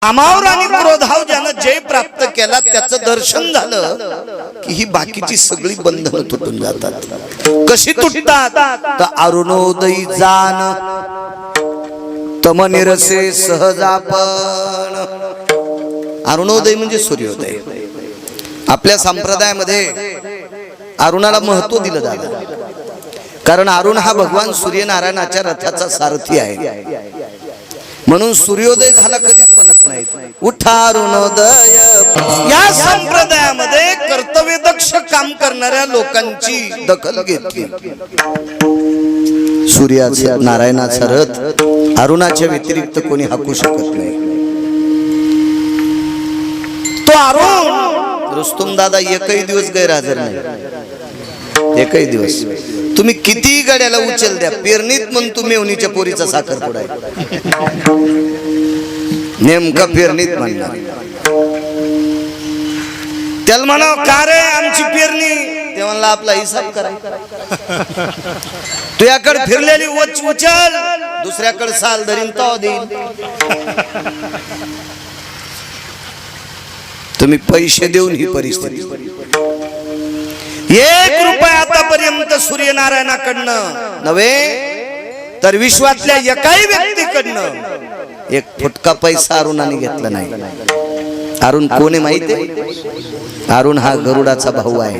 कामावर आणि क्रोधावर ज्यानं जय प्राप्त केला त्याचं दर्शन झालं की ही बाकीची सगळी बंधनं तुटून जातात। कशी तुटतात तर अरुणोदयी जाण तम निरसे सहजापण। अरुणोदय म्हणजे सूर्योदय। आपल्या संप्रदायामध्ये अरुणाला महत्व दिलं जातं, कारण अरुण हा भगवान सूर्यनारायणाच्या रथाचा सारथी आहे। म्हणून सूर्योदय झाला कधीच म्हणत नाहीत उठा अरुणोदय। या संप्रदायामध्ये कर्तव्यदक्ष काम करणाऱ्या लोकांची दखल घेतली। सूर्याचा नारायणाचा रथ अरुणाच्या व्यतिरिक्त कोणी हाकू शकत नाही। तो अरुण रुस्तुम दादा एकही दिवस गैरहजर नाही, एकही दिवस। तुम्ही किती गड्याला उचल द्या, पेरणीत म्हणून तुम्ही मेवणीच्या पोरीचा साखरपुडा आहे, नेमका पेरणीत म्हणणार। त्याला म्हणा का रे आमची पेरणी, ते म्हणला आपला हिसाब करा। तुझ्याकडे फिरलेली उचल, दुसऱ्याकडे साल धरीन तो देईन। तुम्ही पैसे देऊन ही परिस्थिती। 1 रुपया आतापर्यंत सूर्यनारायणाकडनं नव्हे तर विश्वातल्या एकाही व्यक्तीकडनं 1 फुटका पैसा अरुणाने घेतला नाही। अरुण कोण आहे माहिती आहे? अरुण हा गरुडाचा भाऊ आहे।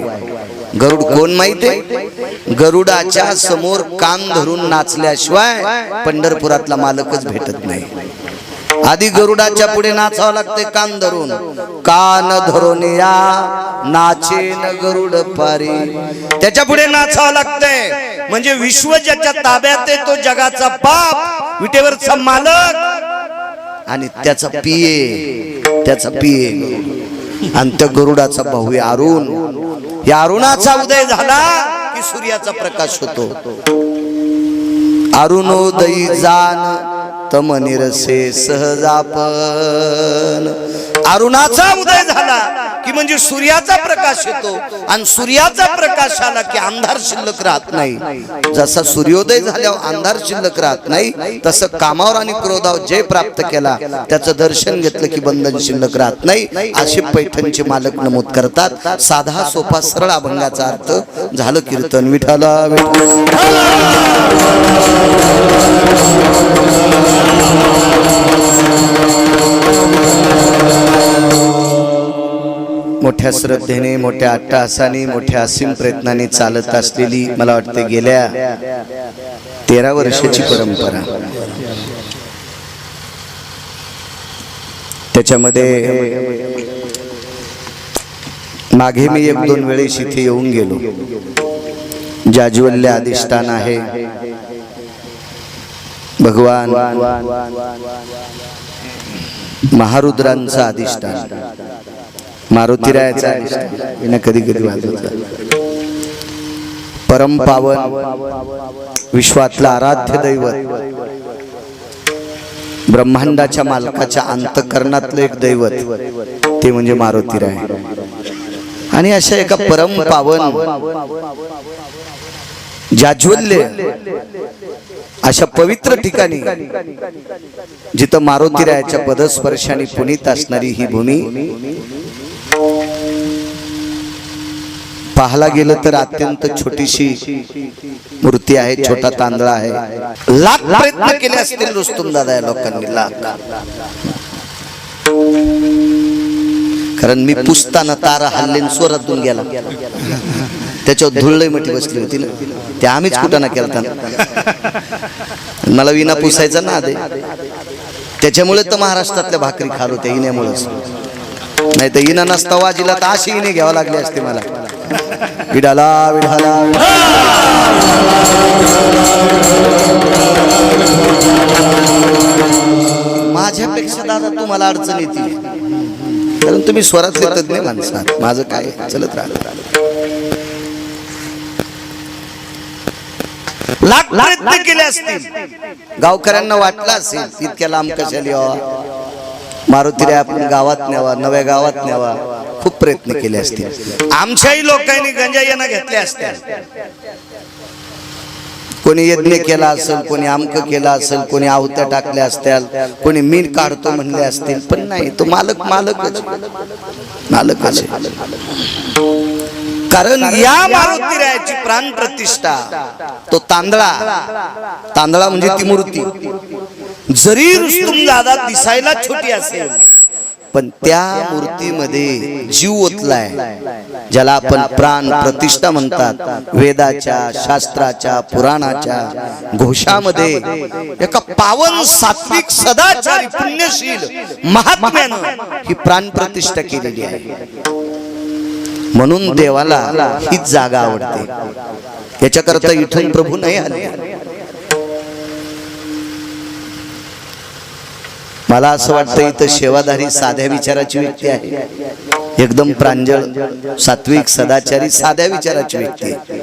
गरुड कोण माहिती आहे? गरुडाच्या समोर कान धरून नाचल्याशिवाय पंढरपुरातला मालकच भेटत नाही। आधी गरुडाच्या पुढे नाचावं लागते कान धरून। कान धरून या नाचेन गरुड पारी, त्याच्या पुढे नाचावं लागतंय। म्हणजे विश्व ज्याच्या ताब्यात आहे तो जगाचा बाप, विटेवरचा मालक आणि त्याचा पिये, त्याचा पिये आणि त्या गरुडाचा भाऊ आहे अरुण। या अरुणाचा उदय झाला की सूर्याचा प्रकाश होतो। अरुणोदयी जाण तम निरसे सहजापन। अरुणाचा उदय झाला की म्हणजे सूर्याचा प्रकाश येतो, आणि सूर्याचा प्रकाश आला की अंधार शिल्लक राहत नाही। जसा सूर्योदय झाल्यावर अंधार शिल्लक राहत नाही, तसं कामावर आणि क्रोधावर जय प्राप्त केला त्याचं दर्शन घेतलं की बंधन शिल्लक राहत नाही, असे पैठणचे मालक नमूद करतात। साधा सोपा सरळ अभंगाचा अर्थ झालं कीर्तन विठ्ठला मोठ्या श्रद्धेने, मोठ्या अट्टहासाने, मोठ्या असीम प्रयत्नाने चालत असलेली मला वाटते गेल्या 13 वर्षाची परंपरा। त्याच्यामध्ये मागे मी 1-2 वेळेस इथे येऊन गेलो। जाज्वल्य अधिष्ठान आहे भगवान महारुद्रांचं अधिष्ठान, मारुतीरायाचा अधिष्ठान कधी कधी वाजवतात। परम पावन विश्वातलं आराध्य दैवत, ब्रह्मांडाच्या मालकाच्या अंतःकरणातलं एक दैवत ते म्हणजे मारुतीराय। आणि अशा एका परम पावन जाज्वल्य अशा पवित्र ठिकाणी जिथं मारुतीरायाच्या पदस्पर्शाने पुनीत असणारी ही भूमी, पाहायला गेलं तर अत्यंत छोटीशी मूर्ती आहे, छोटा तांदळा आहे। लाख प्रयत्न केले असतील रुस्तुम दादा या लोकांनी, लाख। कारण मी पुसताना तारा हल्लेन स्वरातून गेला, त्याच्यावर धुळलय मठी बसली होती ना, ते आम्हीच कुटाणा केलता। मला विना पुसायचा ना दे, त्याच्यामुळे तर महाराष्ट्रातल्या भाकरी खाल होत्या इन्यामुळेच। नाही तर इना नसता वाजीला तर अशी इने घ्यावं लागली असते मला। विडाला विडाला माझ्यापेक्षा दादा तुम्हाला अडचण येते, कारण तुम्ही स्वरातले तज्ञ माणसं, माझं काय चलत राहतं। लाख प्रयत्न केले असतील, गावकऱ्यांना वाटलं असेल इतक्या लांब कशाला यावा, मारुतीराय आपण गावात न्यावा, नव्या गावात न्यावा, खूप प्रयत्न केले असतील। आमच्याही लोकांनी गंजा येणं घेतले असतील, कोणी यज्ञ केला असेल, कोणी आमक केला असेल, कोणी आहुत्या टाकल्या असतील, कोणी मीठ काढतो म्हणले असतील, पण नाही, तो मालकच आहे. कारण या मारुतीरायाची प्राण प्रतिष्ठा तो तांदळा म्हणजे ती मूर्ती जरी रुस्तुम दादा दिसायला छोटी असेल, पण त्या मूर्तीमध्ये जीव ओतलाय, ज्याला आपण प्राण प्रतिष्ठा म्हणतात. वेदाच्या, शास्त्राच्या, पुराणाच्या घोषामध्ये एका पावन सात्विक सदाचारी पुण्यशील महात्म्यानं ही प्राण प्रतिष्ठा केलेली आहे. म्हणून देवाला हीच जागा आवडते. याच्याकरता इथून प्रभू नाही आले. मला असं वाटतं इथं सेवाधारी साध्या विचाराची व्यक्ती आहे, एकदम प्रांजळ सात्विक सदाचारी साध्या विचाराची व्यक्ती आहे.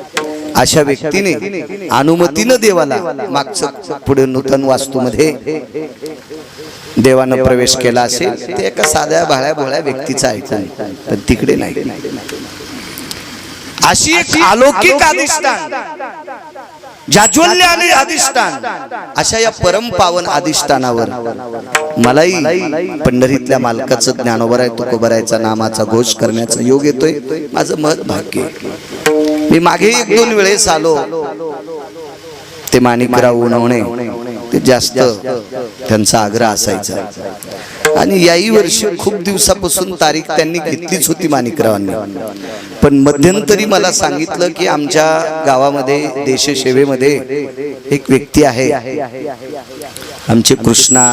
अशा व्यक्तीने अनुमतीनं देवाला मागचं पुढे नूतन वास्तूमध्ये देवानं प्रवेश केला असेल, ते एका साध्या भाळ्या भोळ्या व्यक्तीचा ऐकून, पण तिकडे नाही. अशी एक अलौकिक अधिष्ठान, जाज्वल्य अधिष्ठान, अशा या परम पावन अधिष्ठानावर मलाही पंढरीतल्या मालकाचं ज्ञानोबराय तुकोबरायचा नामाचा घोष करण्याचा योग येतोय. माझं महत् भाग्य. मी मागे 1-2 वेळेस आलो, ते माणिकराव उन्हवणे ते जास्त त्यांचा आग्रह असायचा, आणि याही वर्षी खूप दिवसापासून तारीख त्यांनी घेतलीच होती माणिकरावांनी. पण मध्यंतरी मला सांगितलं की आमच्या गावामध्ये देशसेवेमध्ये एक व्यक्ती आहे, आमचे कृष्णा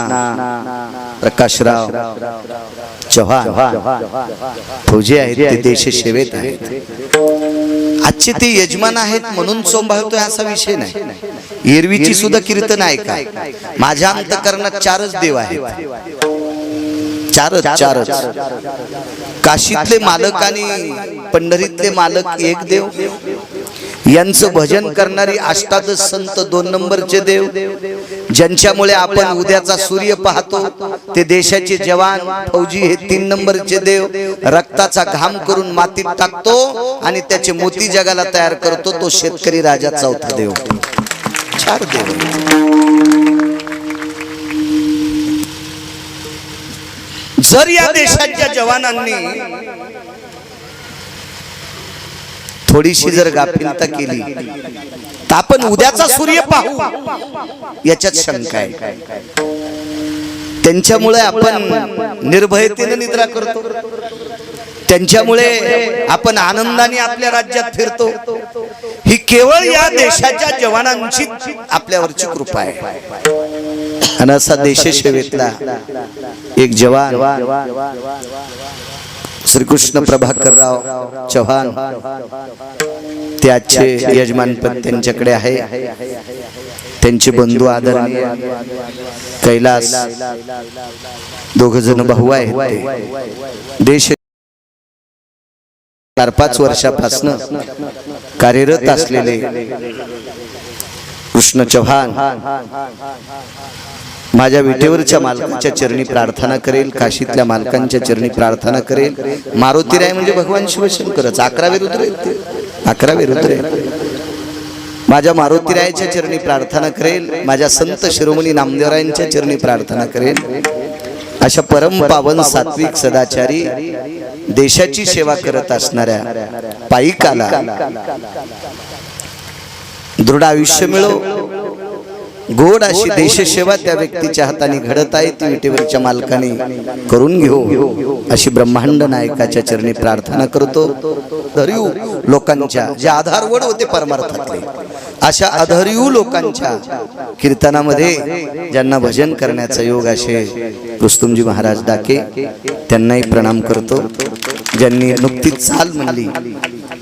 प्रकाशराव चव्हाण फौजी आहेत, ते देशसेवेत आहेत. आजचे ते यजमान आहेत म्हणून सांभाळतोय असा विषय नाही. एरवीची सुद्धा कीर्तन आहे का? माझ्या अंतःकरणात 4च देव आहेत, 4च. काशीतले मालक आणि पंढरीतले मालक एक देव, यांचं भजन करणारी अष्टादश संत 2 नंबरचे देव, ज्यांच्यामुळे आपण उद्याचा सूर्य पाहतो, ते देशाचे जवान फौजी हे 3 नंबरचे देव. रक्ताचा घाम करून मातीत टाकतो आणि त्याचे मोती जगाला तयार करतो, तो शेतकरी राजा 4था देव. 4 देव. जर या देशाच्या जवानांनी थोडीशी जर गाफिलता केली तर आपण उद्याचा सूर्य पाहू याच्यात शंका आहे. त्यांच्यामुळे आपण निर्भयतेने निद्रा करतो, त्यांच्यामुळे आपण आनंदाने आपल्या राज्यात फिरतो. ही केवळ या देशाच्या जवानांची आपल्यावरची कृपा आहे. आणि असा देशसेवेतला एक जवान श्रीकृष्ण प्रभाकरराव चव्हाण, ते आजचे यजमानपद त्यांच्याकडे आहे. त्यांचे बंधू आदरणीय कैलास, 2 जण भाऊ आहेत. ते देश 4-5 वर्षापासून कार्यरत असलेले कृष्ण चव्हाण माझ्या विटेवरच्या मालकाच्या चरणी प्रार्थना करेल, काशीतल्या मालकांच्या चरणी प्रार्थना करेल. मारुतीराय म्हणजे भगवान शिवशंकरच, 11वे रुद्र आहेत ते, 11वे रुद्र आहेत. माझ्या मारुतीरायाच्या चरणी प्रार्थना करेल, माझ्या संत शिरोमणी नामदेवरायांच्या चरणी प्रार्थना करेल. अशा परम पावन सात्विक सदाचारी देशाची सेवा करत असणाऱ्या पाईकाला दृढ आयुष्य मिळो, गोड अशी देशसेवा त्या व्यक्तीच्या हाताने घडत आहे, ती विटेवरच्या मालकाने करून घेऊ अशी ब्रह्मांड नायकाच्या चरणी प्रार्थना करतो. अधर्यू लोकांच्या जे आधारवड होते परमार्थातले, अशा अधर्यू लोकांच्या कीर्तनामध्ये ज्यांना भजन करण्याचा योग असे रुस्तुमजी महाराज डाके, त्यांनाही प्रणाम करतो. ज्यांनी नुकतीच चाल म्हणली,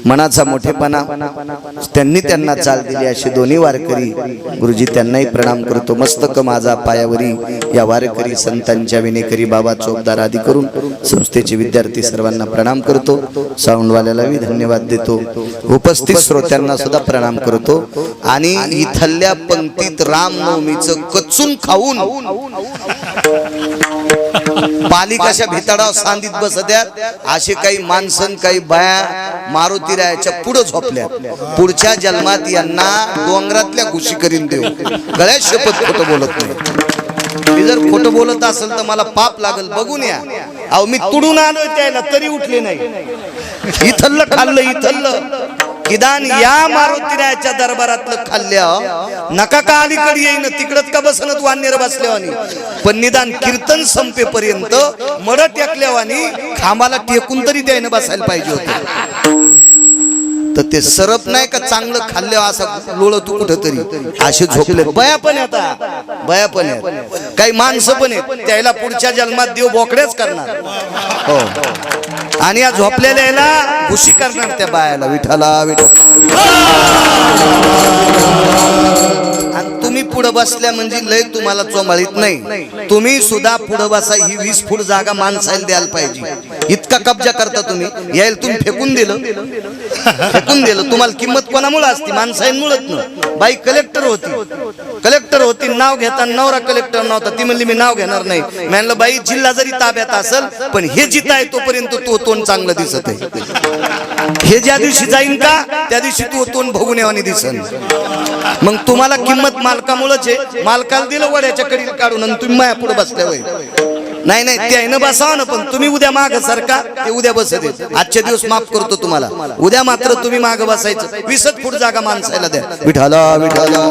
मनाचा मोठेपणा त्यांनी त्यांना चाल दिली, असे दोन्ही वारकरी गुरुजी त्यांनाही प्रणाम करतो. मस्तक माझा पायावरी या वारकरी संतांच्या विनेकरी बाबा चोपदार आदी करून संस्थेचे विद्यार्थी सर्वांना प्रणाम करतो. साऊंडवाल्यालाही धन्यवाद देतो. उपस्थित श्रोत्यांना सुद्धा प्रणाम करतो. आणि इथल्या पंक्तीत रामनवमीचं कचून खाऊन पाली कशा भिताडाव सांदीत बसत्यात असे काही माणसं काही बाया मारुती रायाच्या पुढे झोपल्या. पुढच्या जन्मात यांना डोंगरातल्या घुशी करीन देऊ. गळ्यात शपथ खोटं बोलत नाही. मी जर खोटं बोलत असेल तर मला पाप लागल. बघून या. अहो मी तुडून आलोय त्याला तरी उठले नाही. इथलं खाल्लं इथलं किदान या मारुतीरायाच्या दरबारातलं खाल्ल्या नका का अलीकडे येईन तिकडच का बसनत वानेर बसल्यावानी. पण निदान कीर्तन संपेपर्यंत मड टेकल्यावानी खांबाला टेकून तरी त्याने बसायला पाहिजे होते. तर ते सरप नाही का चांगलं खाल्ल्या असं लोळत कुठं तरी असे झोपले. बया पण आता बया पण आहेत काही माणसं पण आहेत त्याला पुढच्या जन्मात देव बोकड्याच करणार. हो आणि या झोपलेल्या याला घुशी करणार त्या बायाला. विठाला विठाला. आणि तुम्ही पुढे बसल्या म्हणजे लय तुम्हाला चोमाळीत नाही. तुम्ही सुद्धा पुढे बसा. ही 20 फूट जागा माणसाला द्यायला पाहिजे. इतका कब्जा करता तुम्ही. यायला तुम्ही फेकून दिलं फेकून दिलं. तुम्हाला किंमत कोणामुळे असती? माणसांमुळेच ना. बाई कलेक्टर होती नाव घेताना नवरा कलेक्टर नव्हता. ती म्हणली मी नाव घेणार नाही. म्हणलं बाई जिल्हा जरी ताब्यात असेल पण हे जिथं आहे तोपर्यंत तो तोंड चांगलं दिसत आहे. हे ज्या दिवशी जाईन का त्या दिवशी तो तोंड भोगण्यावानी दिसन. मग तुम्हाला किंमत मालकामुळेच आहे. मालकाला दिलं वड्याच्या कडीला काढून आणि तुम्ही माया पुढे बसल्या होय. नाही नाही त्यानं बसावं ना. पण तुम्ही उद्या माग सारखा ते उद्या बसत आहेत. आजच्या दिवस माफ करतो तुम्हाला. उद्या मात्र तुम्ही माग बसायचं. 20 फूट जागा माणसाला द्या. विठाला विठाला.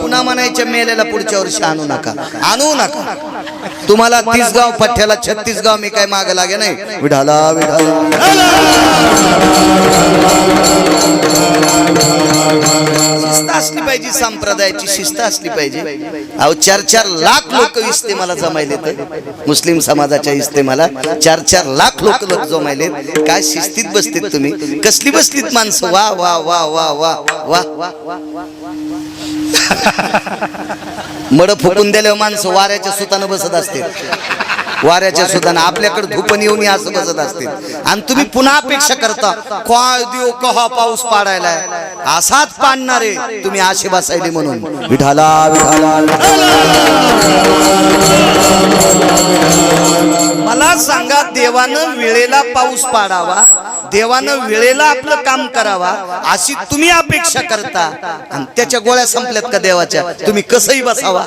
पुन्हा म्हणायच्या मेलेला पुढच्या वर्षी आणू नका आणू नका. तुम्हाला 30 गाव पठ्ठ्याला 36 गाव मी काय माग लागे नाही. विठाला विठाला. शिस्त असली पाहिजे. संप्रदायाची शिस्त असली पाहिजे. अहो 4-4 लाख लोक इस्तेमाला जमायले. तर मुस्लिम समाजाच्या इस्तेमाला 4-4 लाख लोक जमायले. काय शिस्तीत बसतील तुम्ही? कसली बसलीत माणसं. वा वा वा वा वा वा. मड फुकून दिल्यावर माणसं वाऱ्याच्या सुतानं बसत असते. वाऱ्याच्या सुतानं आपल्याकडे धुपण येऊन असं बसत असते. आणि तुम्ही पुन्हा अपेक्षा करता काय देव कहा पाऊस पाडायला असाच पाडणारे तुम्ही आशे बसायले म्हणून. विठाला विठाला. मला सांगा देवानं वेळेला पाऊस पाडावा देवानं वेळेला आपलं काम करावा अशी तुम्ही अपेक्षा करता. आणि त्याच्या गोळ्या संपल्यात का देवाच्या? तुम्ही कसंही बसावा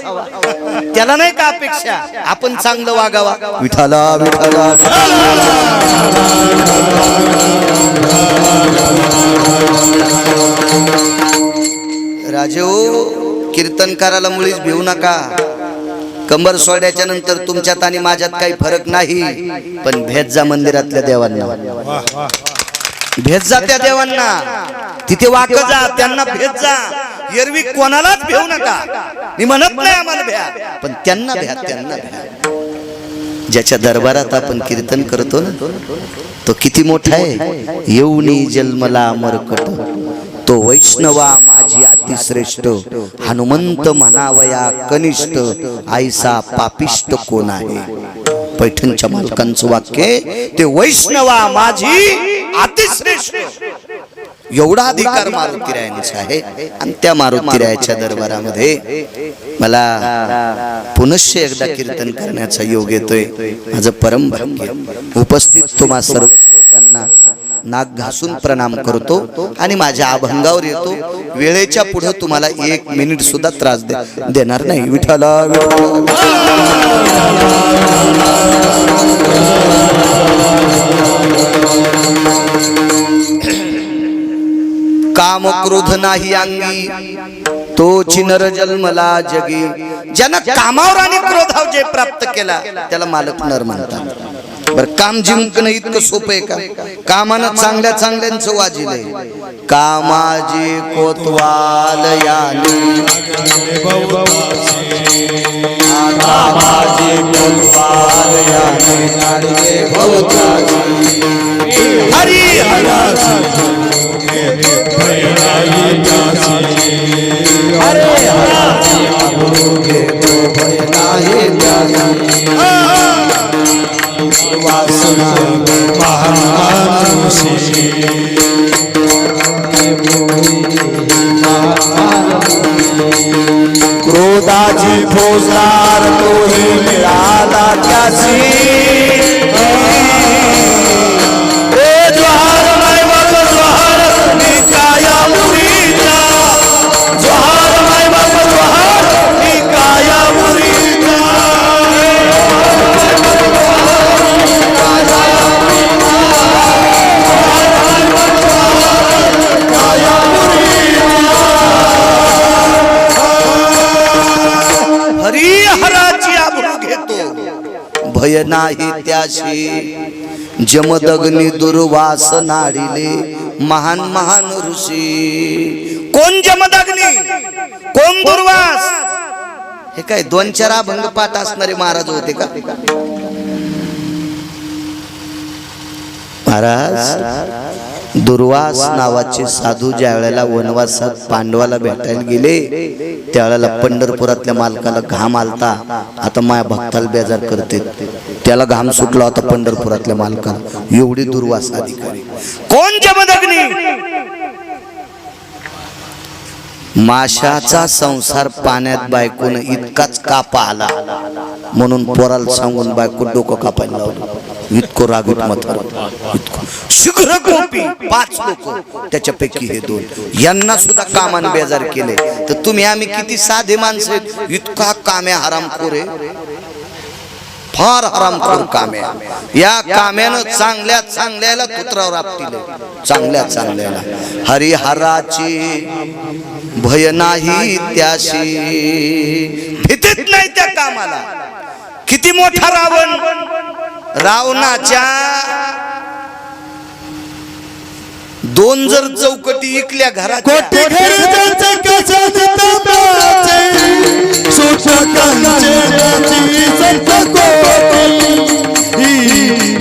त्याला नाही का अपेक्षा? आपण चांगलं वागावा. विठाला विठाला. राजेओ कीर्तनकाराला मुळीच भिवू नका. कंबर सोड्याच्या नंतर तुमच्यात आणि माझ्यात काही फरक नाही. पण भेट जा मंदिरातल्या देवांना. भेट जा त्या देवांना. तिथे वाक जा त्यांना भेट जा. एरवी कोणालाच भेऊ नका. मी म्हणत नाही आम्हाला भ्या पण त्यांना भ्या त्यांना भ्या. ज्याच्या दरबारात आपण कीर्तन करतो ना तो किती मोठा आहे. येऊनी जन्मला मरकट तो वैष्णवा माझी अतिश्रेष्ठ. हनुमंत म्हणावया कनिष्ठ आईसा पापिष्ट कोण आहे. पैठणच्या मालकांचं वाक्य ते वैष्णवा माझी अतिश्रेष्ठ. एवढा अधिकार मारुतीरायांचा आहे. आणि त्या मारुतीरायाच्या दरबारामध्ये मला पुनश्च एकदा कीर्तन करण्याचा योग येतोय. माझं परम भाग्य. उपस्थित तुम्हा सर्व श्रोत्यांना नाक घासून प्रणाम करतो आणि माझ्या अभंगावर येतो. वेळेच्या पुढे तुम्हाला 1 मिनिट सुद्धा त्रास देणार नाही. विठाला काम क्रोध नाही अंगी तोची नर जन्मला जगी. ज्यानं कामावर आणि क्रोधावर जे प्राप्त केला त्याला मालक नर म्हणतात. बर काम जिंकणं इतकं सोपं आहे का? कामानं चांगल्या चांगल्यांचं वाजिलंय. कामाजी कोतवाल याने कामाजी कोतवाल याने हरी वासना माझी फौजदार तोही मिळाला त्याची जोहार माय बाप जोहार मी काया मुरीचा जोहार माय बाप जोहार मी काया मुरीचा हरिहराची आबरू घेतो भय नाही त्याशी जमदग्नी दुर्वास नाडिले महान महान ऋषी कोण जमदग्नी कोण दुर्वास हे काय 2-4 अभंग पाठ असणारे महाराज होते का महाराज दुर्वास नावाचे साधू ज्या वेळेला वनवासात पांडवाला भेटायला गेले त्यावेळेला पंढरपुरातल्या मालकाला घाम आलता आता माया भक्ताला बेजार करते त्याला घाम सुटला होता पंढरपुरातल्या मालकाला एवढी दुर्वास अधिकारी कोण जमदग्नी माशाचा संसार पाण्यात बायकोनं इतकाच कापा आला म्हणून पोराला सांगून बायको डोकं कापायला लावलं इतकं रागीट मथार शीघ्र गोपी 5 लोक त्याच्यापैकी हे 2 यांना सुद्धा कामाने बेजार केले तर तुम्ही आम्ही किती साधे माणसं इतका काम्या हरामखोर आहे फार हरामखोर काम्या या काम्यानं चांगल्या चांगल्याला कुत्रावर आपटिले चांगल्या चांगल्याला हरिहराची भय नाही त्याशी भीतीत नाही त्या कामाला किती मोठा रावण रावणाच्या 2 जर चौकटी इकल्या घराच्या कोटी घरचे कसं ताबाचे सुटकांचे नाची संत कोटी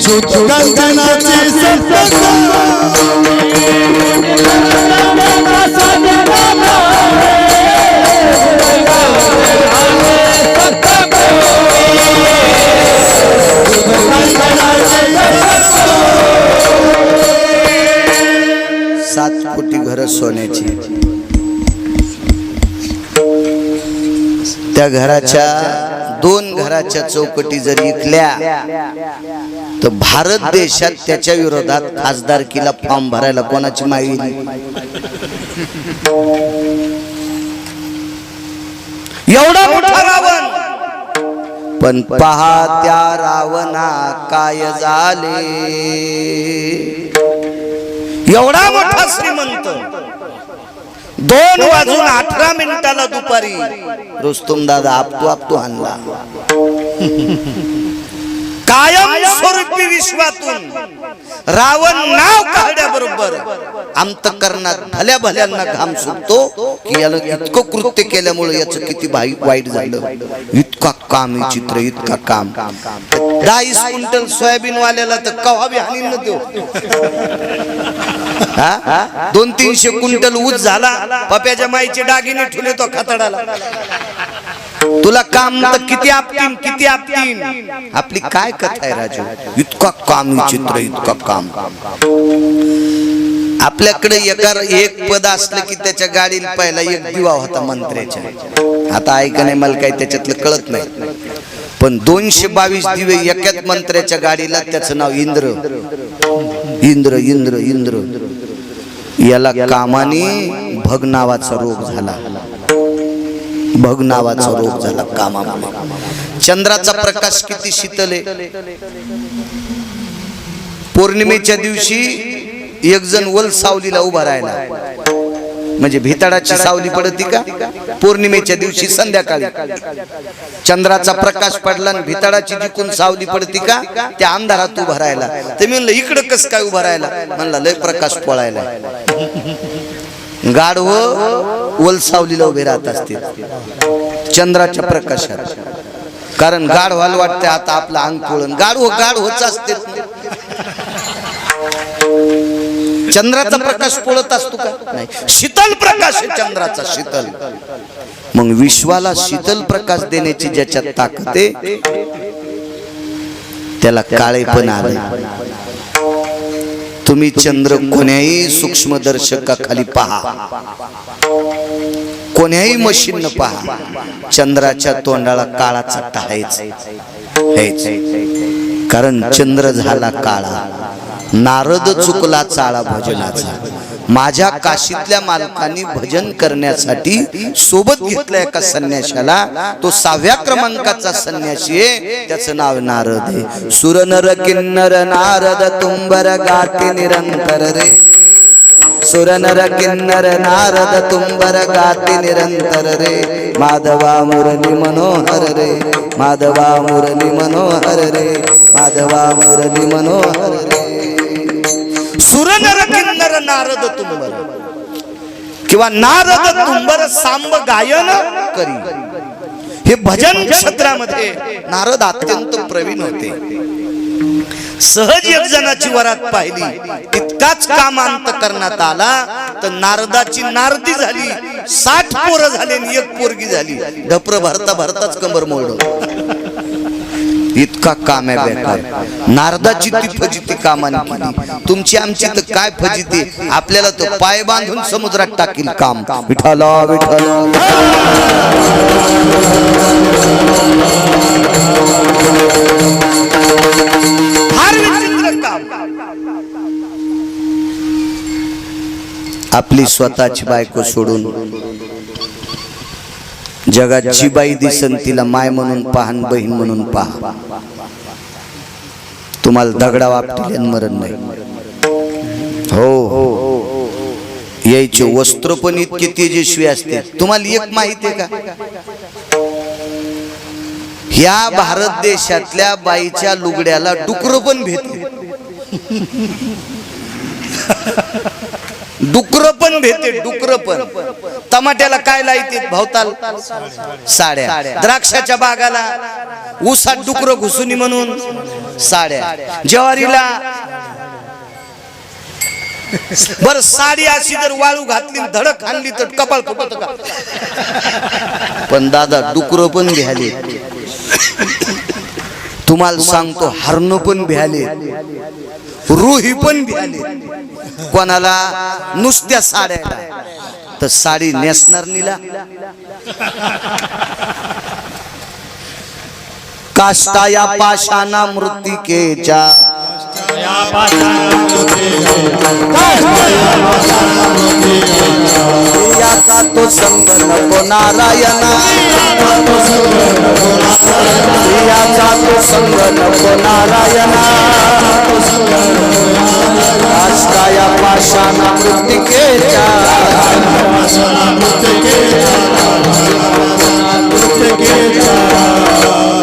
सुटकांचे नाची संत घर सोन्याची त्या घराच्या 2 घराच्या चौकटी जर इकल्या तर भारत देशात त्याच्या विरोधात खासदारकीला फॉर्म भरायला कोणाची मागणी एवढा मोठा रावण पण पहा त्या रावणा काय झाले एवढा मोठा श्रीमंत 2:18 दुपारी रुस्तुम दादा आपतो आणला कायम स्वरूपी विश्वातून रावण नाव काढल्याबरोबर अंतःकरणात भल्या भल्यांना घाम सुटतो की याला इतकं कृत्य केल्यामुळे याचं किती वाईट झालं इतका काम चित्र इतका काम 10 क्विंटल सोयाबीन वाल्याला तर कवा बी हानी न देऊ 200-300 क्विंटल ऊस झाला पप्याच्या माईचे दागिने ठेवले तो खतडाला तुला काम तर किती आपतीन आपली काय कथा आहे राजू इतका काम चित्र इतका काम आपल्याकडे एक पद असलं की त्याच्या गाडीला पहिला एक दिवा होता मंत्र्याच्या आता ऐका नाही मला काही त्याच्यातलं कळत नाही पण 222 दिवे एकाच मंत्र्याच्या गाडीला त्याचं नाव इंद्र इंद्र इंद्र इंद्र याला कामाने भग नावाचा रोग झाला भग नावाचा रोग झाला कामामुळे चंद्राचा प्रकाश किती शीतल आहे पौर्णिमेच्या दिवशी एक जण वल सावलीला उभा राहिला म्हणजे भिताडाची सावली पडती का पौर्णिमेच्या दिवशी संध्याकाळी चंद्राचा प्रकाश पडला आणि भिताडाची जिकून सावली पडती का त्या अंधारात उभा राहिला ते म्हणलं इकडं कस काय उभा राहिला म्हणला लय प्रकाश पळायला गाढव वल सावलीला उभे राहत असते चंद्राच्या प्रकाशात कारण गाढवाला वाटते आता आपलं अंग पोळण गाढवच असते चंद्राचा प्रकाश पळत असतो का नाही शीतल प्रकाश आहे चंद्राचा शीतल मग विश्वाला शीतल प्रकाश देण्याची ज्याच्यात ताकद आहे त्याला काळेपण आले तुम्ही चंद्र कोण्याही सूक्ष्मदर्शकाखाली पहा, कोण्याही मशीन पहा, चंद्राच्या तोंडाला काळा चट्टा आहेच. कारण चंद्र झाला काळा, नारद चुकला चाळा भजनाचा. माझ्या काशीतल्या मालकांनी भजन करण्यासाठी सोबत घेतलं एका संन्याशाला. तो 6व्या क्रमांकाचा संन्यासी आहे, त्याचं नाव नारद आहे. सुर नर किन्नर नारद तुंबर गाते निरंतर रे. सुर नर किन्नर नारद तुंबर गाते निरंतर रे. माधवा मुरली मनोहर रे, माधवा मुरली मनोहर रे, माधवा मुरली मनोहर रे. सुर नर किन्नर नारद तुंबर किंवा नारद तुंबर सांब गायन करी. हे भजन क्षेत्रामध्ये नारद अत्यंत प्रवीण होते. सहज एक जणाची वरात पाहिली, तितकाच कामांत करण्यात आला तर नारदाची नारदी झाली. 60 पोरं झाली आणि एक पोरगी झाली. ढपर भरता भरताच कंबर मोडलं. इतका काम आहे बेकार. नारदाची ती फजिती कामाने केली. तुमची आमची तर काय फजिती, आपल्याला तो पाय बांधून समुद्रात टाकील काम. विठ्ठला विठ्ठला फार विचित्र काम. आपली स्वतःची बायको सोडून जगात जी बाई दिसन तिला माय म्हणून पहा, बहीण म्हणून पहा. तुम्हाला दगडा वापतील मरण नाही. हो, यायचे वस्त्र पण इतके तेजस्वी असते. तुम्हाला एक माहिती आहे का, ह्या भारत देशातल्या बाईच्या लुगड्याला डुकर पण भेटते. डुकर पण भेटते, डुकर पण. टमाट्याला काय लायते भवताल साड्या, द्राक्षाच्या बागाला ऊसात डुकर घुसुनी म्हणून साड्या, ज्वारीला. बर साडी अशी जर वाळू घातली धडक आणली तर कपाळ फुटत का? पण दादा डुकर पण भ्याले. तुम्हाला सांगतो हरण पण भ्याले, रूही पण भ्याले. कोणाला नुसत्या साड्या तर साडी नेसणार नीला. काष्टा या पाषाणा मृत्तिकेच्या, याचा तो संग नको नारायणा, याचा तो संग नको नारायणा. काष्टा या पाषाणा मृत्तिकेच्या,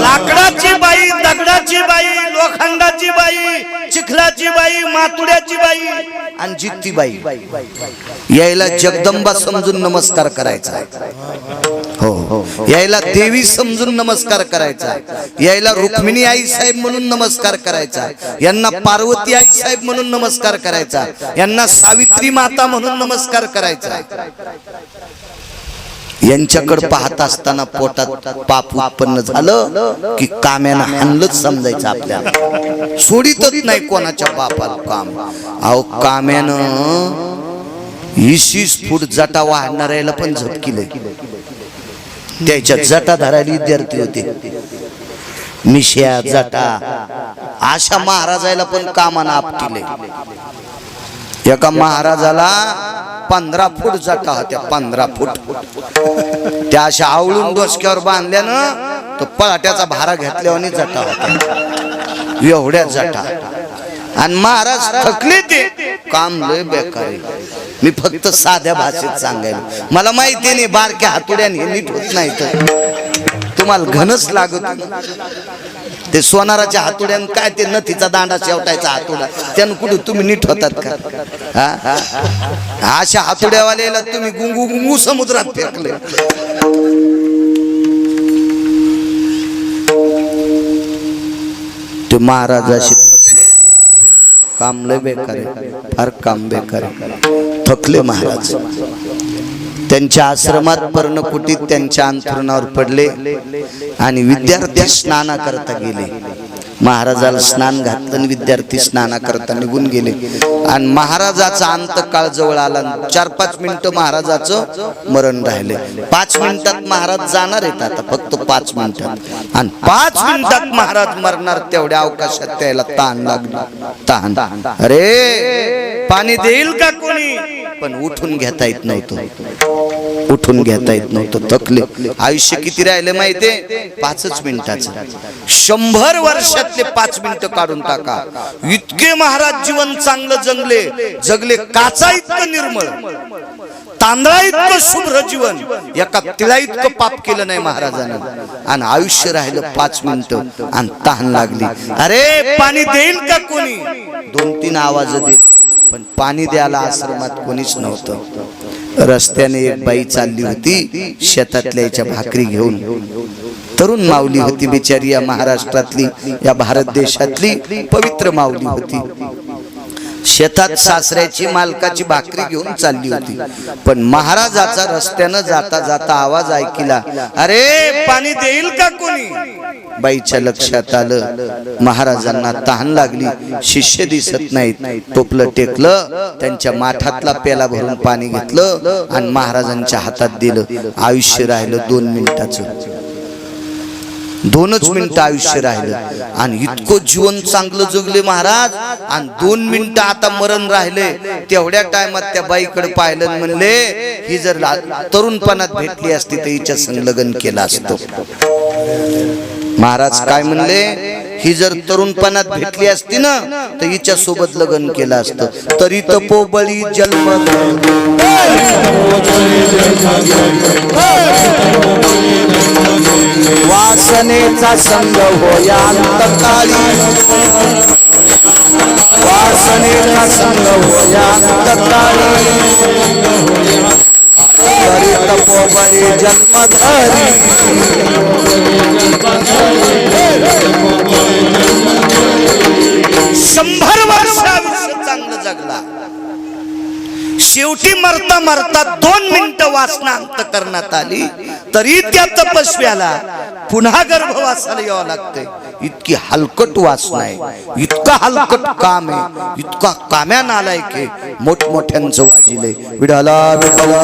लाकडाची बाई, दगडाची बाई, लोखंडाची बाई, चिखलाची बाई, मातुड्याची बाई आणि जित्ती बाई. यायला जगदंबा समजून नमस्कार करायचा. हो हो, यायला देवी समजून नमस्कार करायचा. यायला रुक्मिणी आई साहेब म्हणून नमस्कार करायचा. यांना पार्वती आई साहेब म्हणून नमस्कार करायचा. यांना सावित्री माता म्हणून नमस्कार करायचा. यांच्याकडे पाहत असताना पोटात पाप उत्पन्न झालं की काम्यानं हाणलंच समजायचं. आपल्याला सोडीतच नाही कोणाच्या पापाला काम. अहो काम्यानं 20 फूट जटा वाहणाऱ्याला पण झटकिले. त्याच्या जटा धरायला विद्यार्थी होते, मिश्या जटा. अशा महाराजाला पण कामानं आपटिले. एका महाराजाला 15 फूट जटा होत्या, 15 फूट. त्या अशा आवळून डोसक्यावर बांधल्यानं तो पळाट्याचा भारा घेतल्यावर जटा होत्या, एवढ्या जटा. आणि महाराज थकले, ते काम लय बेकार आहे. मी फक्त साध्या भाषेत सांगायला, मला माहिती नाही बारक्या हातोड्याने नीट होत नाही. तर तुम्हाला घनच लागत. ते सोनाराच्या हातोड्यान काय ते नथीचा दांडा शेवटायचा हातोडा, त्यानं कुठे तुम्ही नीट होतात का? अशा हातोड्यावाल्याला तुम्ही गुंगू गुंगू समुद्रात फेकले. ते महाराजाशी काम लय बेकार आहे, फार काम बेकार आहे. थकले महाराज. त्यांच्या आश्रमात पर्णकुटीत त्यांच्या अंथरुणावर पडले आणि विद्यार्थी स्नाना करता गेले. महाराजाला स्नान घातलं आणि विद्यार्थी स्नाना करता निघून गेले आणि महाराजाचा अंतकाळ जवळ आला. 4-5 मिनिटं महाराजाचं मरण राहिले. 5 मिनिटात महाराज जाणार आहेत आता, फक्त 5 मिनिटात. आणि 5 मिनिटात महाराज मरणार तेवढ्या अवकाशात त्याला ताण लागला. ताण. अरे पाणी देईल का कोणी? पण उठून घेता येत नव्हतं. उठून घेता येत नव्हतं. थकले. आयुष्य किती राहिले माहितीये? 5 मिनिटाचं. 100 वर्षातले 5 मिनिटं काढून टाका. इतके महाराज जीवन चांगलं जगले. काचा इतकं निर्मळ, तांदळा इतकं शुभ्र जीवन, एका तिळा इतकं पाप केलं नाही महाराजांना. आणि आयुष्य राहिलं 5 मिनिटं आणि तहान लागली. अरे पाणी देईल का कोणी? 2-3 आवाज दिले, पण पाणी द्यायला आश्रमात कोणीच नव्हतं. रस्त्याने एक बाई चालली होती शेतातल्या याच्या भाकरी घेऊन. तरुण माऊली होती बिचारी, या महाराष्ट्रातली, या भारत देशातली पवित्र माऊली होती. शेतात सासऱ्याची मालकाची भाकरी घेऊन चालली होती. पण महाराजाचा रस्त्यानं जाता जाता आवाज ऐकला, अरे पाणी देईल का कोणी? बाईच्या लक्षात आलं महाराजांना तहान लागली. शिष्य दिसत नाहीत. टोपलं टेकलं, त्यांच्या माठातला पेला भरून पाणी घेतलं आणि महाराजांच्या हातात दिलं. आयुष्य राहिलं 2 मिनिटाचं. 2च मिनिटं आयुष्य राहिलं आणि इतकं जीवन चांगलं जगले महाराज. आणि 2 मिनिटं आता मरण राहिले. तेवढ्या टायमात त्या बाईकडे पाहिलं, म्हणले ही जर तरुणपणात भेटली असती तर हिच्या संग लग्न केलं असतं. महाराज काय म्हणले? ही जर तरुणपणात भेटली असती ना तर हिच्या सोबत लग्न केलं असतं. तरी तपोबळी जन्म वासनेचा संग होया अंतकाळी. वासनेचा संग होया अंतकाळी. तरी तपोबळी जन्मधारी. 100 वर्ष आयुष्य चांगलं जगला. शेवटी मरता मरता 2 मिनिटं वासना अंत करण्यात आली. तरी त्या तपस्व्याला पुन्हा गर्भवासाला यावं लागतंय. इतकी हलकट वासना आहे, इतका हलकट काम आहे, इतका काम्या नालायक आहे. मोठमोठ्यांचं वाजिलंय. विडाला विडाला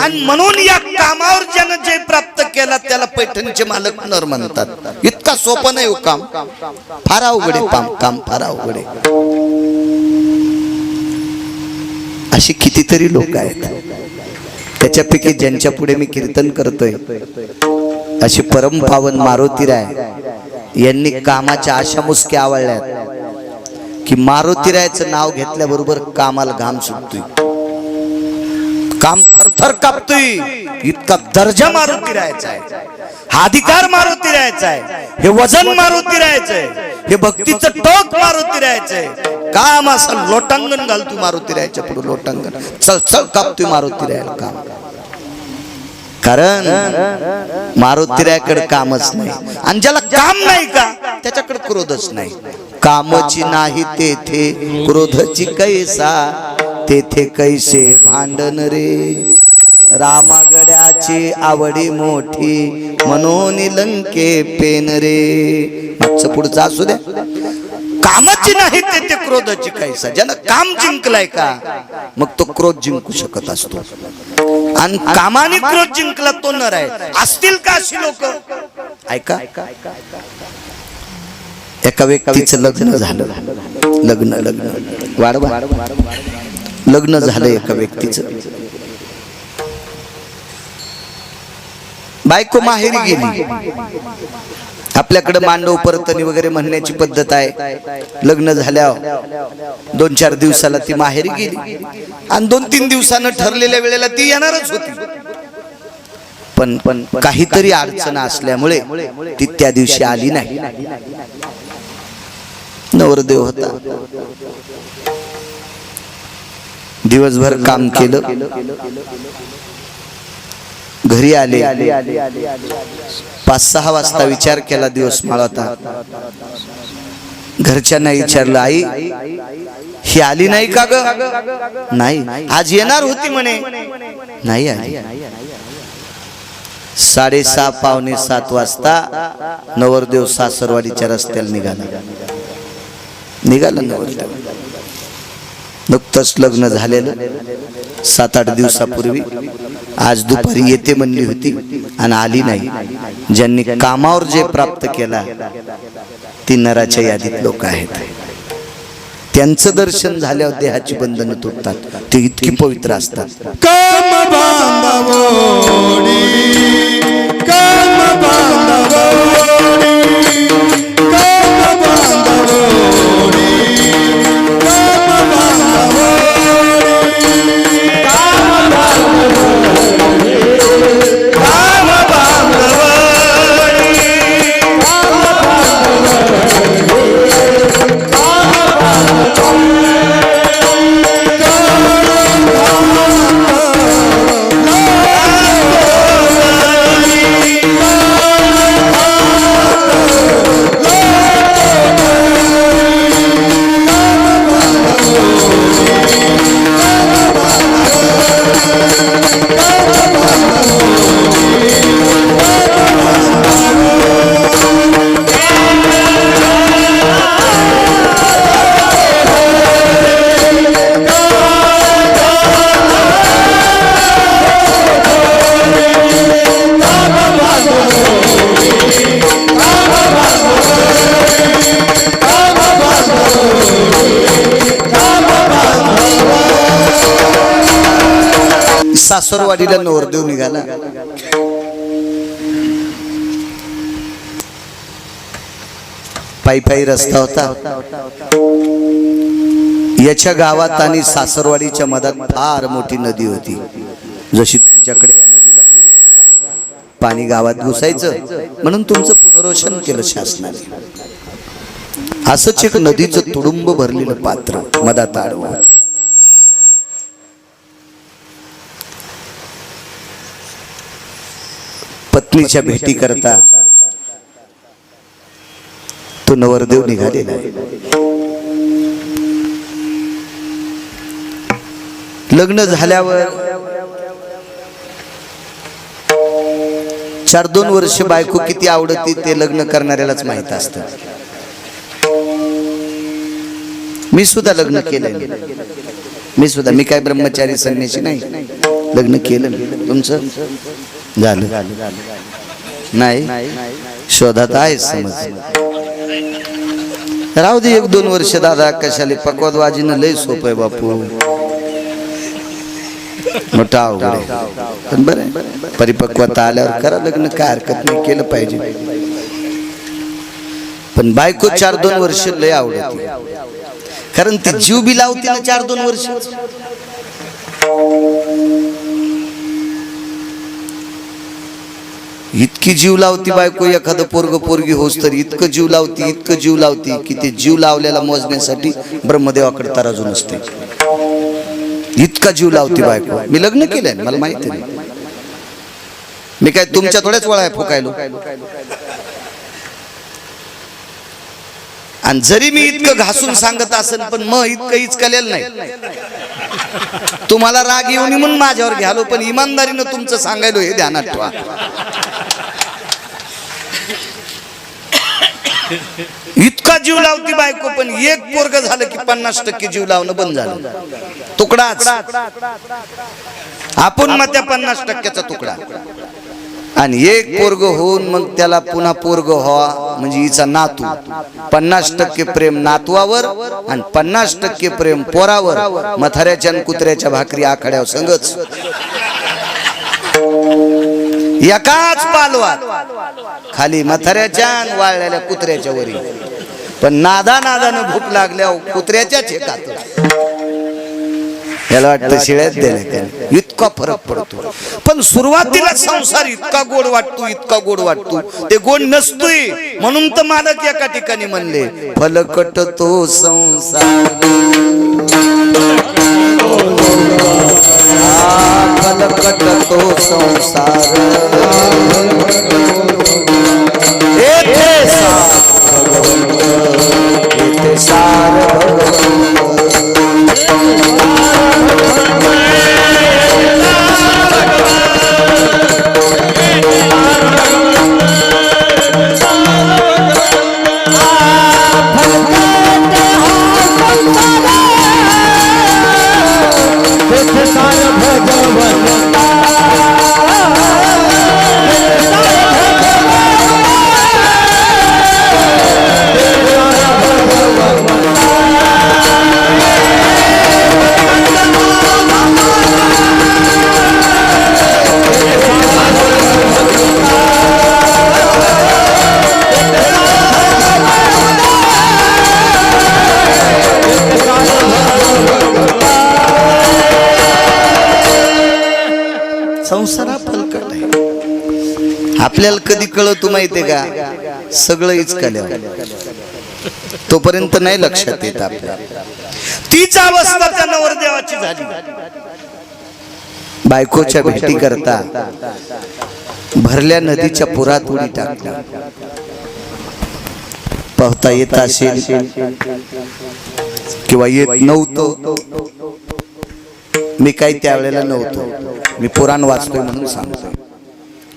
आणि म्हणून या कामावर ज्यानं जय प्राप्त केला त्याला पैठणचे मालक नर म्हणतात. इतका सोपं नाही हो काम, फार अवघड आहे काम, फार अवघड आहे. अशी कितीतरी लोक आहेत. त्याच्यापैकी ज्यांच्या पुढे मी कीर्तन करतोय अशी परम पावन मारुतीराय यांनी कामाच्या अशा मुसक्या आवळल्यात की मारुतीरायचं नाव घेतल्याबरोबर कामाला घाम सुटतोय, काम थरथर कापतोय. इतका दर्जा मारुतीरायचा आहे, हा अधिकार मारुतीरायचा आहे, हे वजन मारुतीरायचं आहे, हे भक्तीचं टोक मारुतीरायचं आहे. काम असं लोटांगण घालतोय मारुतीरायच्या पुढे, लोटांगण चल कापतोय मारुतीरायला काम. कारण मारुतीरायकडे कामच नाही. आणि ज्याला काम नाही का त्याच्याकडे क्रोधच नाही. कामची नाही तेथे क्रोधची कैसा, तेथे कैसे भांडण रे. रामागड्याची आवडी मोठी म्हणून लंके पेन रे. मागचं पुढचं असू द्या. कामाची नाही तेथे क्रोधाची कैसा. ज्यानं काम जिंकलाय का मग तो क्रोध जिंकू शकत असतो. आणि कामाने क्रोध जिंकला तो नर आहे. असतील का अशी लोक? ऐका, एका व्यक्तीचं लग्न झालं, वाढवा, लग्न झालं एका व्यक्तीचं. बायको माहेरी गेली. आपल्याकडे मांडव परतणी वगैरे म्हणण्याची पद्धत आहे. लग्न झाल्यावर 2-4 दिवसाला ती माहेरी गेली आणि 2-3 दिवसानं ठरलेल्या वेळेला ती येणारच होती. पण काहीतरी अडचण असल्यामुळे ती त्या दिवशी आली नाही. नवरदेव होता, दिवसभर काम केलं, घरी आले. 5-6 वाजता विचार केला, दिवस माळवता. घरच्यांना विचारलं, आई ही आली नाही का ग? नाही, आज येणार होती म्हणे. नाही आली. 6:30 पावणे 7 वाजता नवरदेव सासरवाडीच्या रस्त्याला निघाला नवरदेव. नुकतंच लग्न झालेलं 7-8 दिवसापूर्वी. आज दुपारी येते म्हणली होती आणि आली नाही. ज्यांनी कामावर जे प्राप्त केला ती नराच्या यादीत लोक आहेत. त्यांचं दर्शन झाल्यावर देहाची बंधनं तुटतात. ते इतकी पवित्र असतात. काम बांधवोडी, काम बांधवोडी, काम बांधवोडी, काम बांधवोडी, काम बांधवोडी, काम बांधवोडी, सासरवाडीला नवरदेव निघाला. पायी रस्ता होता. याच्या गावात आणि सासरवाडीच्या मधात फार मोठी नदी होती. जशी तुमच्याकडे या नदीला पूर यायचा, पाणी गावात घुसायचं, म्हणून तुमचं पुनर्वसन केलं शासनाने. असंच एक नदीचं तुडुंब भरलेलं पात्र मधात आडवं. पत्नीच्या भेटी करता तो नवरदेव निघालेला आहे. लग्न झाल्यावर 4-2 वर्ष बायको किती आवडती ते लग्न करणाऱ्यालाच माहित असतं. मी सुद्धा लग्न केलं. मी काय ब्रह्मचारी संन्यासी नाही. लग्न केलं. तुमचं झालं नाही? शोधात आहे समज. राहू दे 1-2 वर्ष दादा. कशाला पकवादबाजीनं लय सोपं आहे बापू. मोठा अवघड आहे. पण बरं परिपक्वता आल्यावर करा लग्न, काय हरकत नाही. केलं पाहिजे. पण बायको 4-2 वर्ष लय आवडते. कारण ती जीव बी लावते ना 4-2 वर्ष. इतकी जीव लावती बायको. एखादं पोरग पोरगी होस तर इतकं जीव लावती की ते जीव लावल्याला मोजण्यासाठी ब्रह्मदेवाकडे तराजू नसते. इतका जीव लावती बायको. मी लग्न केलंय, मला माहिती नाही. मी काय तुमच्या थोड्याच वळा फुकायलो. आणि जरी मी इतकं घासून सांगत असेल पण मग इतकं इचकलेलं नाही. तुम्हाला राग येऊन म्हणून माझ्यावर घ्यालो, पण इमानदारीनं तुमचं सांगायलो हे ध्यानात ठेवा. इतका जीव लावती बायको, पण एक पोरग झालं की 50% जीव लावणं बंद झालं. तुकडाच आपण मग त्या 50%चा तुकडा. आणि एक पोरग होऊन मग त्याला पुन्हा पोरग व्हावा म्हणजे हिचा नातू. 50% प्रेम नातवावर आणि 50% प्रेम पोरावर. मथाऱ्याच्या आणि कुत्र्याच्या भाकरी आखाड्यावर संगच. एकाच पालवात खाली मथाऱ्याच्या वाळलेल्या कुत्र्याच्या वरी. पण नादानं भूक लागल्यावर कुत्र्याच्याच एकात. याला वाटतं शिळ्यात दिल्या. इतका फरक पडतो. पण सुरुवातीला संसार इतका गोड वाटतो ते गोड नसतोय. म्हणून तर मालक एका ठिकाणी म्हणले, फलकट तो संसार, फलकट तो संसार, येथे सार भगवंत. संसार हा फलकट आहे. आपल्याला कधी कळत माहितीये का, सगळं इचकल्यावर तोपर्यंत नाही लक्षात येत आपल्या. तीच अवस्था त्या नवरदेवाची झाली. बायकोच्या भेटी करता भरल्या नदीच्या पुरात उडी टाकली. पाहता येत असेल किंवा येत नव्हतं, मी काही त्यावेळेला नव्हतो, मी पुराण वाचतोय म्हणून सांगतोय.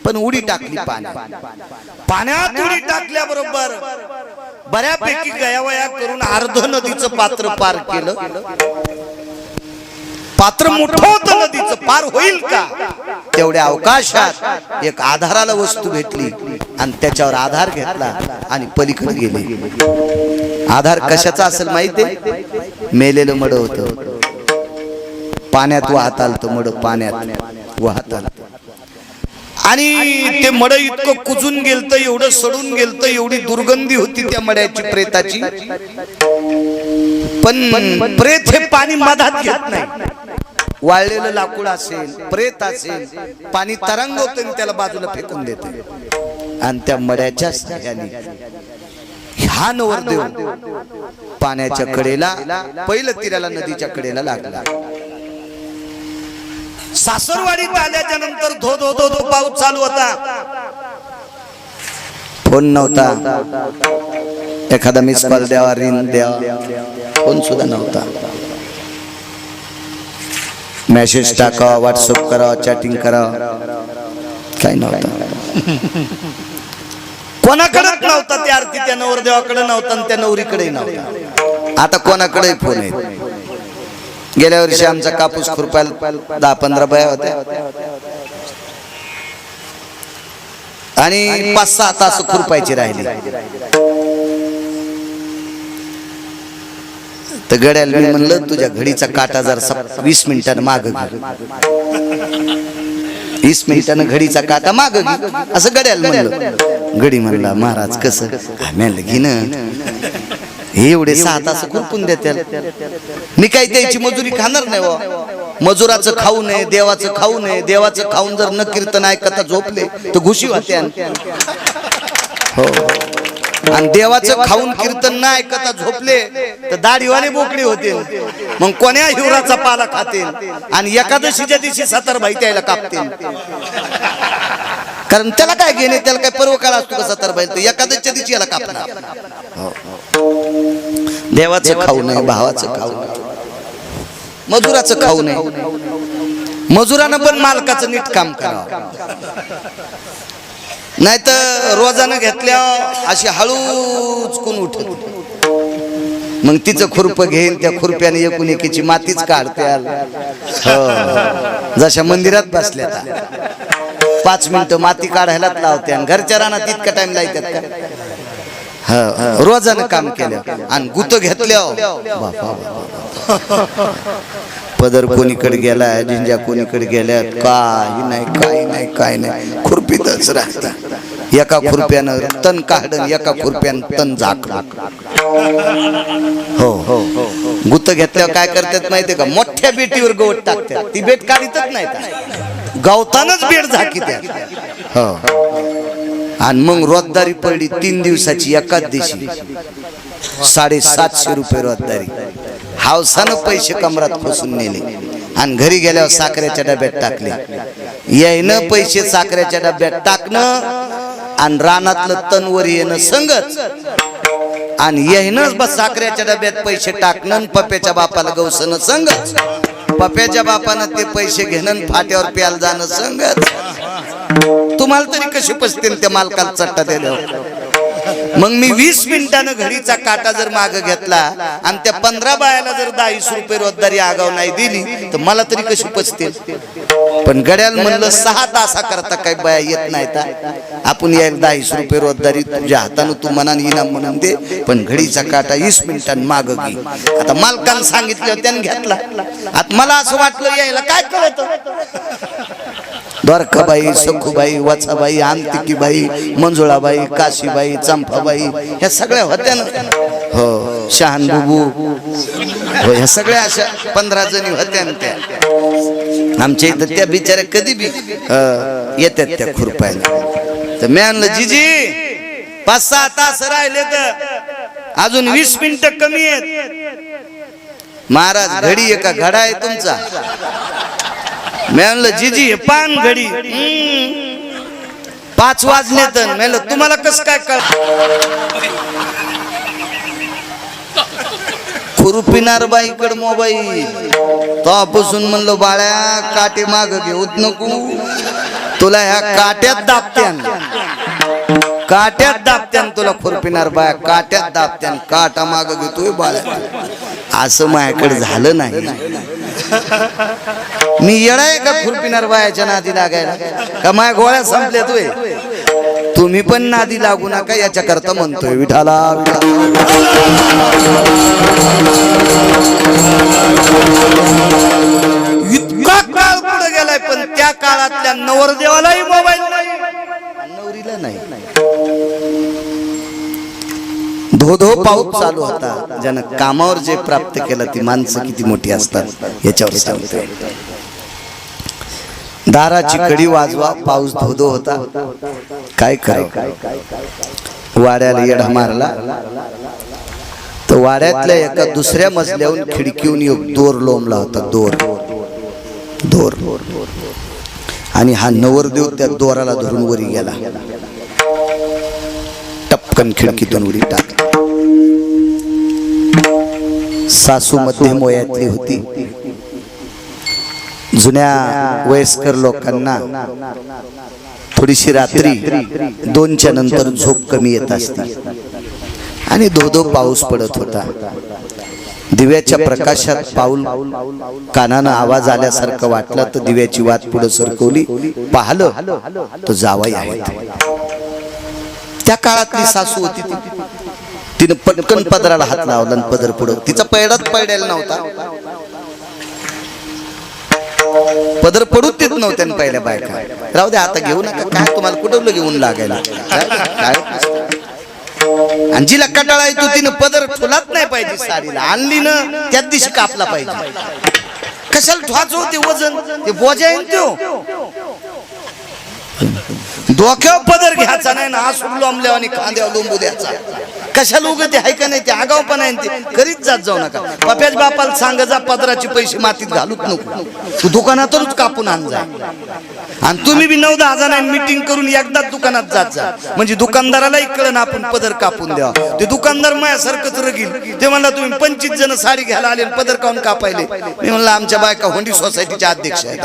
पण उडी टाकली पाण्यात उडी टाकल्याबरोबर बऱ्यापैकी गयावया करून अर्ध नदीचं पात्र पार केलं. पात्र मोठं होतं, नदीचं पार होईल का, तेवढ्या अवकाशात एक आधाराला वस्तू भेटली आणि त्याच्यावर आधार घेतला आणि पलीकडे गेले. आधार कशाचा असेल माहितीये? मेलेलं मड होतं, पाण्यात वाहत आलतं मड, पाण्यात वाहत आलं आणि ते मड इतकं कुजून गेलतं, एवढं सडून गेलतं, एवढी दुर्गंधी होती त्या मड्याची, प्रेताची. पण प्रेत हे पाणी मधात घेत नाही. वाळलेलं लाकूड असेल, प्रेत असेल, पाणी तरंगवतं आणि त्याला बाजूला फेकून देते. आणि त्या मड्याच्या साह्याने हा नवरदेव पाण्याच्या कडेला, पहिलं तिराला नदीच्या कडेला लागला. सासरवाडीत आल्याच्या नंतर धो धो धो धो पाऊस चालू होता. फोन नव्हता, एखादा मिस कॉल द्यावा, रिंग द्यावा, फोन सुद्धा नव्हता. मेसेज टाकावा, व्हॉट्सअप करावा, चॅटिंग करावा, काही नव्हतं. कोणाकडेच नव्हता. त्या अर्थी त्या नवरदेवाकडे नव्हता आणि त्या नवरीकडे नव्हता. आता कोणाकडे फोन आहे. गेल्या वर्षी आमचा कापूस खुरपायला 10-15 बाया होत्या आणि 5-6 तास खुरपायची राहिली. तर गड्याला मी म्हणलं, तुझ्या घडीचा काटा जर 20 मिनिटांनी माग घे, 20 मिनिटानं घडीचा काटा माग घे, असं गड्याला म्हणलं. गडी म्हणला, महाराज कसं? म्हणलं घे ना, हे एवढे 6 तास खुरपून देतात, मी काही त्याची मजुरी खाणार नाही. मजुराचं खाऊ नये, देवाचं खाऊ नये. देवाचं खाऊन जर न कीर्तन ऐकता झोपले तर घुशी होते. हो, आणि देवाचं खाऊन कीर्तन न ऐकता झोपले तर दाढीवाले बोकडे होते. मग कोण्या हिवराचा पाला खातील आणि एकादशीच्या दिवशी सतरभाई त्याला कापतील. कारण त्याला काय घेणे, त्याला काय पर्व काळ असतो का सतरभाई? तर एकादशीच्या दिवशी याला कापणार. देवाचं खाऊ नये, भावाचं खाऊ नये, मजुराचं खाऊ नये. मजुरानं पण मालकाचं नीट काम करावं, नाही तर रोजानं घेतल्या अशी हळूच कोण उठत. मग तिचं खुरप घेईन, त्या खुरप्याने एकूण एकीची मातीच काढते. जशा मंदिरात बसल्या 5 मिनिटं माती काढायलाच लावते आणि घरच्या रानात इतका टाइम लावतात का? रोजानं काम केलं आणि गुत घेतल्या. पदर कोणीकडे गेला, जिंजा कोणीकडे गेल्या, काही नाही, खुरपीतच राहतात. एका खुरप्यानं तण काढन, एका खुरप्यानं तण झाकलं. हो, गुत घेतल्यावर काय करतात माहितीये का? मोठ्या बेटीवर गवत टाकतात. ती बेट काढीतच नाही, गवतानच बेट झाकी त्या. आणि मग रोजदारी पडली 3 दिवसाची. एकाच दिवशी 750 रुपये रोजदारी. हावसानं पैसे कमरात फसून नेले आणि घरी गेल्यावर साखरेच्या डब्यात टाकले. यायनं पैसे साखरेच्या डब्यात टाकणं आणि रानातलं तणवर येणं संगच, आणि यायनच बस साखरेच्या डब्यात पैसे टाकणं, पप्याच्या बापाला गवसणं संगच. पप्याच्या बापानं ते पैसे घेणं, फाट्यावर प्यायला जाणं संगच. तुम्हाला तरी कशी पसतील त्या मालकाला चट्टा दिल्यावर? मग मी 20 मिनिटानं घडीचा काटा जर माग घेतला आणि त्या 15 बायाला जर 10 रुपये रोजदारी आगाव नाही दिली तर मला तरी कशी पचतील? पण गड्याला म्हणलं 6 तासा करता काही बाया येत नाहीत, आपण यायला 10 रुपये रोजदारी तुझ्या हातानं तू मनाने इनाम म्हणून दे, पण घडीचा काटा 20 मिनिटांनी माग घे. आता मालकानं सांगितलं त्यानं घेतला. आता मला असं वाटलं यायला काय कळत, द्वारकाबाई, सखूबाई, वचाबाई, अंतिकीबाई, मंजुळाबाई, काशीबाई, चंपाबाई ह्या सगळ्या होत्या ना. हो, शहानबुबू हो, ह्या सगळ्या अशा 15 जणी होत्या न त्या आमच्या इथं. त्या बिचाऱ्या कधी बी येतात त्या खुरपायला. तर मी आणलं जीजी 5-6 तास राहिले तर अजून 20 मिनिटं कमी आहेत. महाराज घडी एका घडा आहे तुमचा. मी आणलं जीजी हे पान घडी 5 वाजले तर म्हणलं तुम्हाला कसं काय कळ. खुरपिनार बाईकडे मोबाईल तेव्हापासून म्हणलं बाळ्या काटे माग घेऊच नको, तुला ह्या काट्यात दाबत्यान, काट्यात दाबत्यान तुला खुरपिनार बाया काट्यात दाबत्यान, काटा माग घेतोय बाळ्या. असं माझ्याकडे झालं नाही. मी येडाय का खुरपिनार बायाच्या नादी लागायला का? माझ्या गोळ्या संपल्या तुय. तुम्ही पण नादी लागू नका याच्या करता म्हणतोय विठाला. इतका काळ पुढे गेलाय पण त्या काळातल्या नवरदेवालाही मोबाईल नाही, नवरीला नाही. धो पाऊस चालू होता. ज्यानं कामावर जे प्राप्त केलं ती माणसं किती मोठी असतात याच्यावर सांगतोय. दाराची कडी वाजवा, पाऊस धो होता. काय करावं, वाड्याला येडा मारला तर वाड्यातल्या एका दुसऱ्या मजल्याहून खिडकीहून एक दोर लोंबला होता. दोर आणि हा नवरदेव त्या दोराला धरून वरी गेला. टपकन खिडकीतून उडी टाक. सासू मध्यम वयातली होती. जुन्या वयस्कर लोकांना थोडीशी रात्री 2च्या नंतर झोप कमी येत असते आणि धो पाऊस पडत होता. दिव्याच्या प्रकाशात पाऊल कानानं आवाज आल्यासारखं वाटलं तर दिव्याची वात पुढे सरकवली. पाहिलं तो जावाई आहे. त्या काळातली सासू होती. तिनं पटकन पदराला हात लावला आणि पदर पुढं. तिचा पैडाच पडायला नव्हता. पदर पडूच देत नव्हत्या पहिल्या बायका. राहू दे आता घेऊ नका, काय तुम्हाला कुठं घेऊन लागायला काय. आणि जिला कटाळा येतो तिनं पदर ठोलाच नाही पाहिजे. साडीला आणली ना त्याच दिवशी कापला पाहिजे. कशाला ठोच होते वजन, ते बोजा येईल तो. डोक्यावर पदर घ्यायचा नाही ना, आसून लोंबल्या आणि खांद्यावर लोंबू द्यायचा. कशाला उगं ते हाय का नाही, ते आगाव पण आहे ते करीत जात जाऊ नका. पप्याच बापाला सांग जा पदराचे पैसे मातीत घालूच नको, तू दुकानातूनच कापून आण जा. आणि तुम्ही बी 9-10 जणांनी मीटिंग करून एकदाच दुकानात जात जा, म्हणजे दुकानदारालाही कळण आपण पदर कापून द्यावा. ते दुकानदार माझ्यासारखंच रगील. ते म्हणला तुम्ही 25 जण साडी घ्यायला आले पदर काऊन कापायले. मी म्हणलं आमच्या बायका होंडी सोसायटीच्या अध्यक्ष आहेत.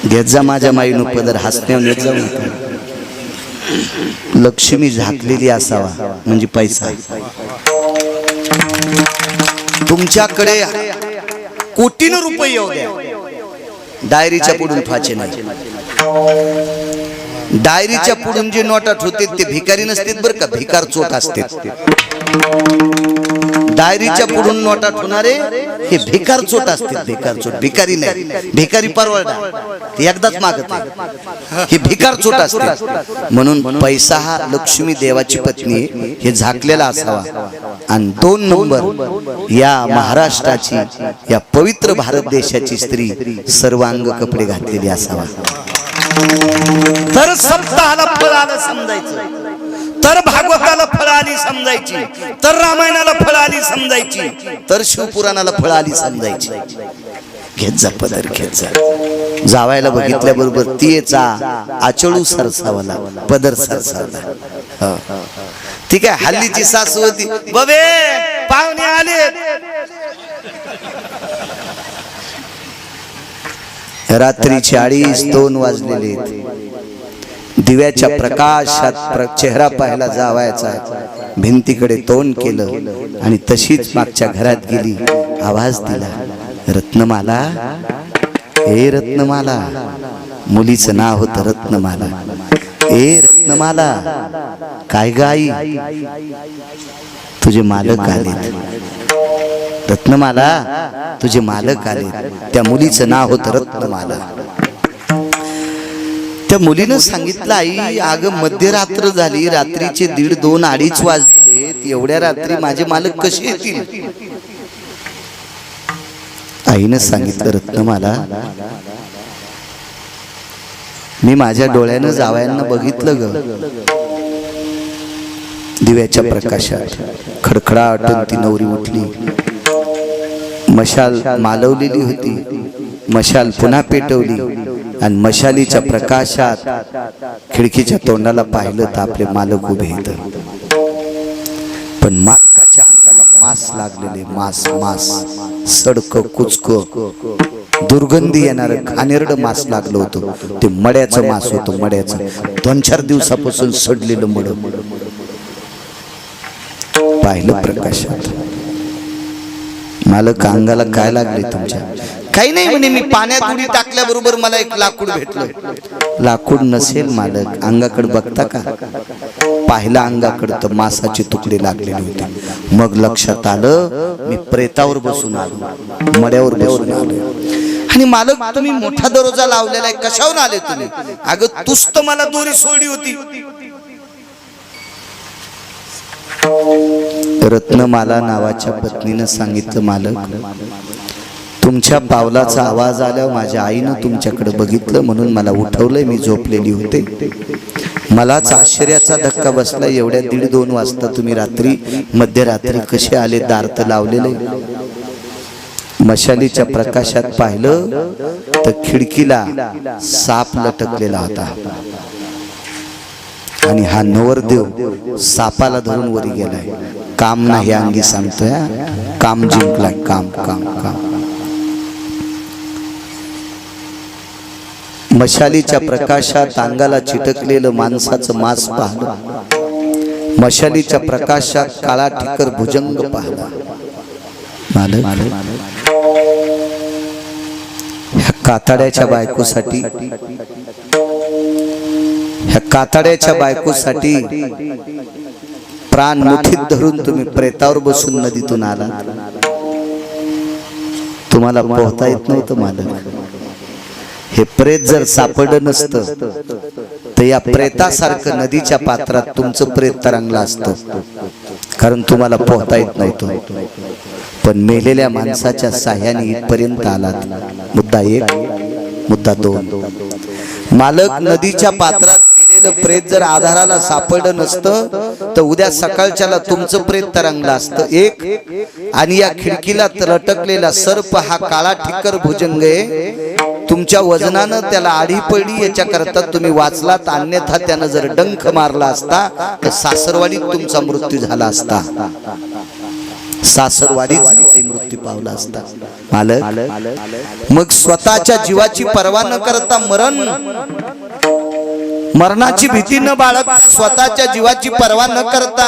घेत जा माझ्या माईनं पदर, हसण्यावर येत जाऊ. लक्ष्मी झाकलेली असावा म्हणजे पैसा. तुमच्याकडे कोटीनं रुपये येऊ द्या, डायरीच्या पुढून फाचे नाही. डायरीच्या पुढून जे नोटात होते ते भिकारी नसते बरं का, भिकार चोट असते. डायरीच्या पुढून नोटात होणारे हे भिकार चोट असते. भिकार चोट भिकारी नाही, भिकारी परवडा ते एकदाच मागत आहे. हे भिकार चोट असते. म्हणून पैसा हा लक्ष्मी देवाची पत्नी हे झाकलेला असावा. आणि 2 नंबर या महाराष्ट्राची, या पवित्र भारत देशाची स्त्री सर्वांग कपडे घातलेली असावा. तर सप्ताहाला फळ आलं समजायचं, तर भागवताला फळ आली समजायची, तर रामायणाला फळ आली समजायची, तर शिवपुराणाला फळ आली समजायची. घेत जा पदर, घेत जा. जावायला बघितल्याबरोबर तियेचा आचळू सरसावला, पदर सरसावला. ठीक आहे. हल्लीची सासू होती, बबे पाहुणे आले. रात्रीचे 2:30 वाजलेले. दिव्याच्या प्रकाशात चेहरा पाहायला जावायचा. भिंतीकडे तोंड केलं आणि तशीच मागच्या घरात गेली. आवाज दिला, रत्नमाला, ए रत्नमाला. मुलीचं नाव होतं रत्नमाला. ए रत्नमाला, काय गाई, तुझे मालक आले. रत्नमाला, तुझे मालक आले. त्या मुलीचं नाव होतं रत्नमाला. त्या मुलीनं सांगितलं, आई अगं मध्यरात्र झाली, रात्रीचे 1:30, 2:30 वाजले. एवढ्या रात्री माझे मालक कसे येतील? आईनं सांगितलं, रत्नमाला, मी माझ्या डोळ्यानं जावयांना बघितलं ग. दिव्याच्या प्रकाशात खडखडाटून ती नवरी उठली. मशाल मालवलेली होती. मशाल पुन्हा पेटवली आणि मशालीच्या प्रकाशात खिडकीच्या तोंडाला पाहिलं तर आपले मालक उभे आहेत. पण मालकाच्या अंगाला मास लागलेले, मास मास सडक कुचक दुर्गंधी येणार घाणेरड मास लागलं होतं. ते मड्याचं मास होतं, मड्याचं. 2-4 दिवसापासून सडलेलं मड पाहिलं प्रकाशात. मालक, अंगाला काय लागले तुमच्या? काही नाही म्हणे, मी पाण्यात उडी टाकल्याबरोबर मला एक लाकूड भेटलं. लाकूड नसेल मालक, अंगाकडे बघता का? पाहिलं अंगाकडे तर मासाचे तुकडे लागलेले होते. मग लक्षात आलं मी प्रेतावर बसून आलो, मड्यावर बसून आलो. आणि मालक, तुम्ही मोठा दरोजा लावलेला आहे, कशावर आले तुम्ही? अगं तूच तर मला दोरी सोडली होती. रत्नमाला नावाच्या पत्नीनं सांगितलं, मालक, तुमच्या पावलाचा आवाज आल्यावर माझ्या आईनं तुमच्याकडे बघितलं म्हणून मला उठवलंय. मी झोपलेली होते. मलाच आश्चर्याचा धक्का बसला. एवढ्या 1:30-2 वाजता तुम्ही रात्री मध्यरात्री कसे आले? दार तर लावलेले. मशालीच्या प्रकाशात पाहिलं तर खिडकीला साप लटकलेला होता आणि हा नवरदेव सापाला धरून वरी गेलाय. काम नाही अंगी सांगतोय, काम जिंकलाय. काम काम काम. मशालीच्या प्रकाशात अंगाला चिटकलेलं माणसाचं मांस पाहिलं. मशालीच्या प्रकाशात काळा ठिकर भुजंग पाहिला. ह्या कातड्याच्या बायकोसाठी, ह्या कातड्याच्या बायकोसाठी प्राण मुठीत धरून तुम्ही प्रेतावर बसून नदीतून आला. तुम्हाला पोहता येत नव्हतं मालक. हे प्रेत जर सापडलं नसतं तर या प्रेतासारखं नदीच्या पात्रात तुमचं प्रेत तरंगलं असतं, कारण तुम्हाला पोहता येत नव्हतं. पण मेलेल्या माणसाच्या साह्याने इथपर्यंत आलात. मुद्दा 1, मुद्दा 2. मालक, नदीच्या पात्रात मेलेलं प्रेत जर आधाराला सापडलं नसतं तर उद्या सकाळच्याला तुमचं प्रेत तरंगलं असतं. 1. आणि या खिडकीला लटकलेला सर्प हा काळा ठिकर भुजंग आहे. तुमच्या वजनानं त्याला आडी पडली याच्याकरता तुम्ही वाचलात. अन्यथा त्यानं जर डंख मारला असता तर सासरवाडीत तुमचा मृत्यू झाला असता. सासरवाडीत मृत्यू पावला असता. मालक, मग स्वतःच्या जीवाची पर्वा न करता मरणाची भीती न बाळगता, स्वतःच्या जीवाची पर्वा न करता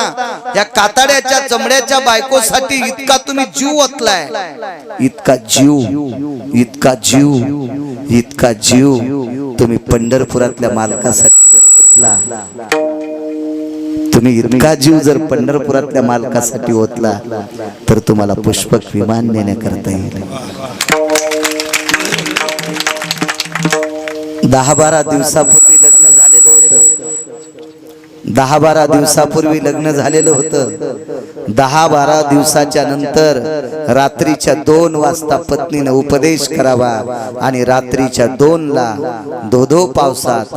या कातड्याच्या चमड्याच्या बायकोसाठी इतका तुम्ही जीव ओतलाय. इतका जीव, इतका जीव, इतका जीव तुम्ही पंढरपुरातल्या मालकासाठी जर ओतला, तुम्ही इतका जीव जर पंढरपुरातल्या मालकासाठी ओतला तर तुम्हाला पुष्पक विमान नेण्याकरता येईल. 10-12 दिवसापूर्वी लग्न झालेलं होतं. 10-12 दिवसापूर्वी लग्न झालेलं होतं. 10-12 दिवसाच्या नंतर रात्रीच्या 2 वाजता पत्नीने उपदेश करावा आणि रात्रीच्या 2ला धो-धो पावसात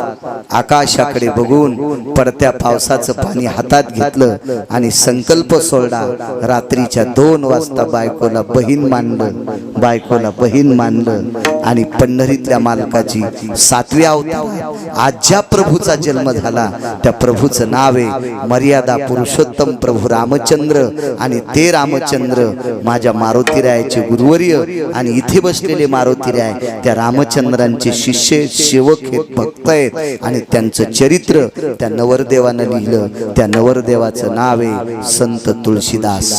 आकाशाकडे बघून पडत्या पावसाचं पाणी हातात घेतलं आणि संकल्प सोडला. रात्रीच्या 2 वाजता बायकोला बहीण मानलं, बायकोला बहीण मानलं आणि पंढरीतल्या मालकाची 7व्या अवतारात आज ज्या प्रभूचा जन्म झाला त्या प्रभूचं नाव आहे मर्यादा पुरुषोत्तम प्रभू रामचंद्र. आणि ते रामचंद्र माझ्या मारुतीरायाचे गुरुवर्य आणि इथे बसलेले मारुतीराय त्या रामचंद्रांचे शिष्य, सेवक आहेत, भक्त आहेत. आणि त्यांचं चरित्र त्या नवरदेवानं लिहिलं. त्या नवरदेवाचं नाव आहे संत तुळशीदास.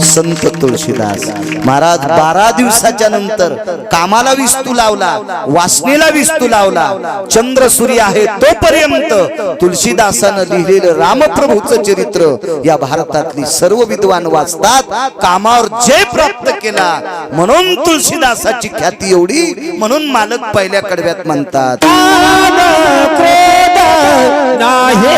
संत तुळशीदास महाराज 12 दिवसाच्या नंतर कामाला विस्तू लावला, वासनेला विस्तू लावला. चंद्र सूर्य आहे तोपर्यंत तुळशीदासानं लिहिलेलं रामप्रभूचं चरित्र या भारतातली सर्व विद्वान वाचतात. कामावर जय प्राप्त केला म्हणून तुळशीदासाची ख्याती एवढी. म्हणून मालक पहिल्या कडव्यात म्हणतात, नाही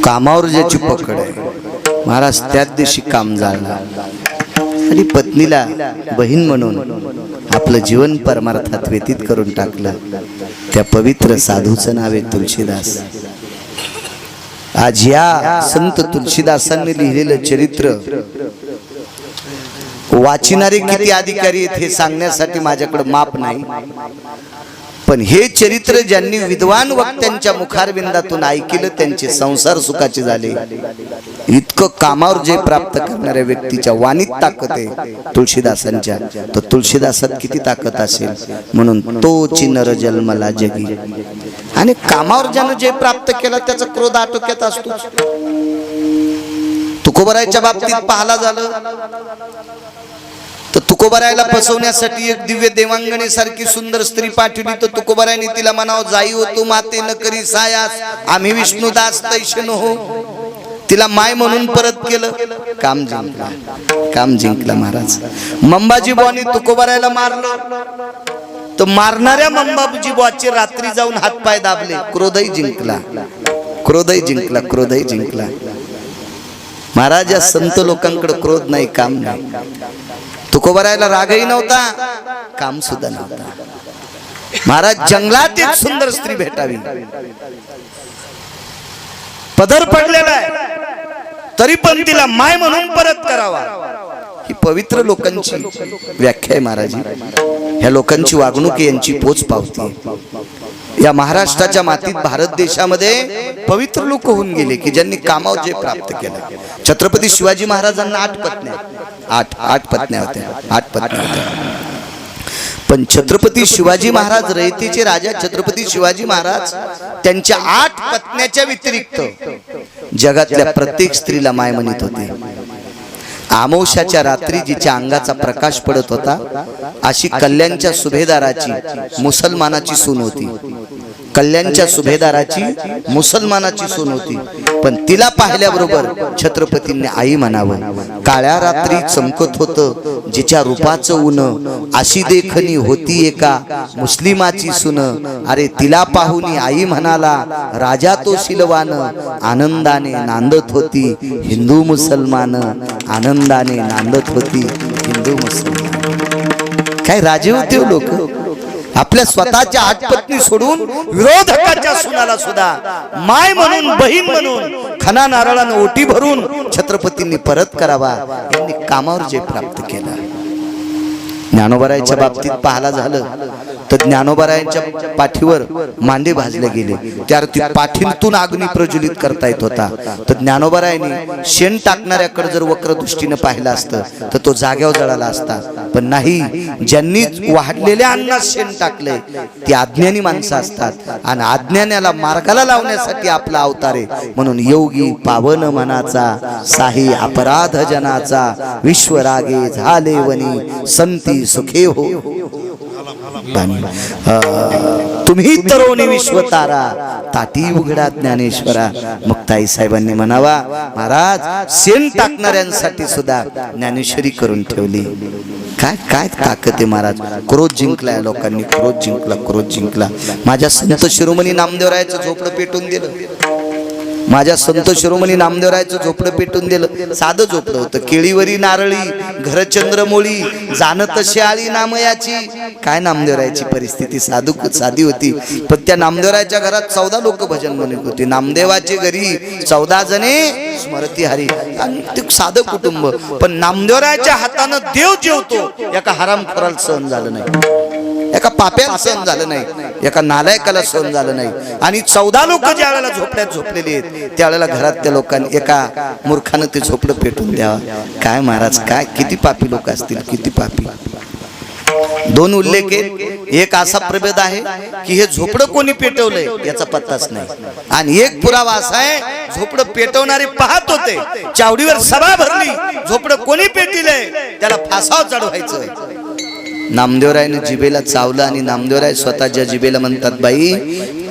कामावर ज्याची पकड आहे महाराज त्याच दिवशी काम जाळलं आणि पत्नीला बहीण म्हणून आपलं जीवन परमार्थात व्यतीत करून टाकलं. त्या पवित्र साधूचं नाव आहे तुलसीदास. आज या संत तुलसीदासांनी लिहिलेलं चरित्र वाचणारे किती अधिकारी आहेत हे सांगण्यासाठी माझ्याकडे माप नाही, पण हे चरित्र ज्यांनी विद्वान वक्त्यांच्या मुखारविंदातून ऐकलं त्यांचे संसार सुखाचे झाले. इतकं कामावर जे प्राप्त करणाऱ्या व्यक्तीच्या वाणीत ताकद आहे तुळशीदासांच्या, तर तुळशीदासात किती ताकद असेल. म्हणून तोची नर जन्मला जगी. आणि कामावर ज्यानं जे प्राप्त केलं त्याचा क्रोध आटोक्यात असतो. तुकोबरायच्या बाबतीत पाहला झालं तर तुकोबरायला फसवण्यासाठी एक दिव्य देवांगणी सारखी सुंदर स्त्री पाठवली. तर तुकोबरायने तिला म्हणावं, जाई हो तू माते न करी सायास, आम्ही विष्णुदास तैशन हो. तिला माय म्हणून परत केलं. काम जिंकलं, काम जिंकलं महाराज. मंबाजी बुवानी तुकोबरायला मारलं तर मारणाऱ्या मंबाजी बुवाचे रात्री जाऊन हातपाय दाबले. क्रोधही जिंकला, क्रोधही जिंकला, क्रोधही जिंकला. महाराज या संत लोकांकडे क्रोध नाही, काम नाही. तुकोबरायला रागही नव्हता, काम सुद्धा नव्हता. महाराज जंगलात एक सुंदर स्त्री भेटावी, पदर पडलेला आहे तरी पण तिला माय म्हणून परत करावा, ही पवित्र लोकांची व्याख्या आहे महाराज. ह्या लोकांची वागणूक यांची पोच पावती. या महाराष्ट्राच्या मातीत भारत देशामध्ये पवित्र लोक होऊन गेले की ज्यांनी कामावर जे प्राप्त केलं. छत्रपती शिवाजी महाराजांना 8 पत्न्या, 8 पत्न्या होत्या, 8 पत्न्या होत्या. पण छत्रपती शिवाजी महाराज रयतेचे राजा छत्रपती शिवाजी महाराज त्यांच्या 8 पत्न्याच्या व्यतिरिक्त जगातल्या प्रत्येक स्त्रीला माय म्हणत होते. आमोशाच्या रात्री जिच्या अंगाचा प्रकाश पडत होता अशी कल्याणच्या सुभेदाराची मुसलमानाची सून होती. कल्याणच्या सुभेदाराची मुसलमानाची सून होती, पण तिला पाहिल्याबरोबर छत्रपतींनी आई म्हणावं. काळ्या रात्री चमकत होतं जिच्या रूपाचं ऊन, अशी देखणी होती एका मुस्लिमाची सून. अरे तिला पाहुनी आई म्हणाला, राजा तो शिलवान. आनंदाने नांदत होती हिंदू मुसलमान, आनंदाने नांदत होती हिंदू मुसलमान. काय राजे होते लोक. आपल्या स्वतःच्या 8 पत्नी सोडून विरोधकाच्या सुनाला सुद्धा माय म्हणून, बहीण म्हणून खना नारळानं ओटी भरून छत्रपतींनी परत करावा. यांनी कामावर जे प्राप्त केलं. ज्ञानोबरायांच्या बाबतीत पाहायला झालं तर ज्ञानोबरायांच्या पाठीवर मांडे भाजले गेले, त्यावरती पाठीतून अग्नी प्रज्वलित करता येत होता. तर ज्ञानोबरायांनी शेण टाकणाऱ्याकडे जर वक्र दृष्टीने पाहिलं असतं तर तो जाग्यावर जळाला असता. पण नाही, ज्यांनी वाढलेल्या अन्नात शेण टाकले ती अज्ञानी माणसं असतात आणि अज्ञानाला मार्गाला लावण्यासाठी आपला अवतार आहे. म्हणून योगी पावन मनाचा, साही अपराध जनाचा, विश्वरागे झाले वनी, संती सुखे हो. तुम्ही तरुणी विश्वतारा, ताटी उघडा ज्ञानेश्वरा. मुक्ताई साहेबांनी म्हणावा, महाराज शेण टाकणाऱ्यांसाठी सुद्धा ज्ञानेश्वरी करून ठेवली. काय काय ताकद आहे महाराज. क्रोध जिंकला या लोकांनी, क्रोध जिंकला, क्रोध जिंकला. माझ्या संत शिरोमणी नामदेवरायाचं झोपडं पेटून दिलं. माझ्या संत शिरोमणी नामदेवरायचं झोपडं पेटून दिलं. साधं झोपडं होतं, केळीवरी नारळी, घर चंद्रमोळी, जाण तशी आळी नामयाची. काय नामदेवरायची परिस्थिती साधी होती. पण त्या नामदेवरायच्या घरात 14 लोक भजन म्हणत होते. नामदेवाच्या घरी 14 जणे स्मरती हरी. आणि ते साधं कुटुंब, पण नामदेवरायच्या हातानं देव जेवतो एका हरामखोराला सहन झालं नाही, एका पाप्याला सहन झालं नाही, एका नालायकाला सहन झालं नाही. आणि 14 लोक ज्या वेळेला झोपड्यात झोपलेली आहेत त्यावेळेला घरातल्या लोकांनी एका मूर्खानं ते झोपडं पेटून द्यावं. काय महाराज, काय किती पापी लोक असतील, किती पापी. 2 उल्लेख आहेत. एक असा प्रभेद आहे की हे झोपडं कोणी पेटवलंय याचा पत्ताच नाही. आणि एक पुरावा असा आहे, झोपडं पेटवणारे पाहत होते, चावडीवर सभा भरली, झोपडं कोणी पेटिलंय त्याला फासावर चढवायचं. नामदेवरायने जिभेला चावलं आणि नामदेवराय स्वतःच्या जिभेला म्हणतात, बाई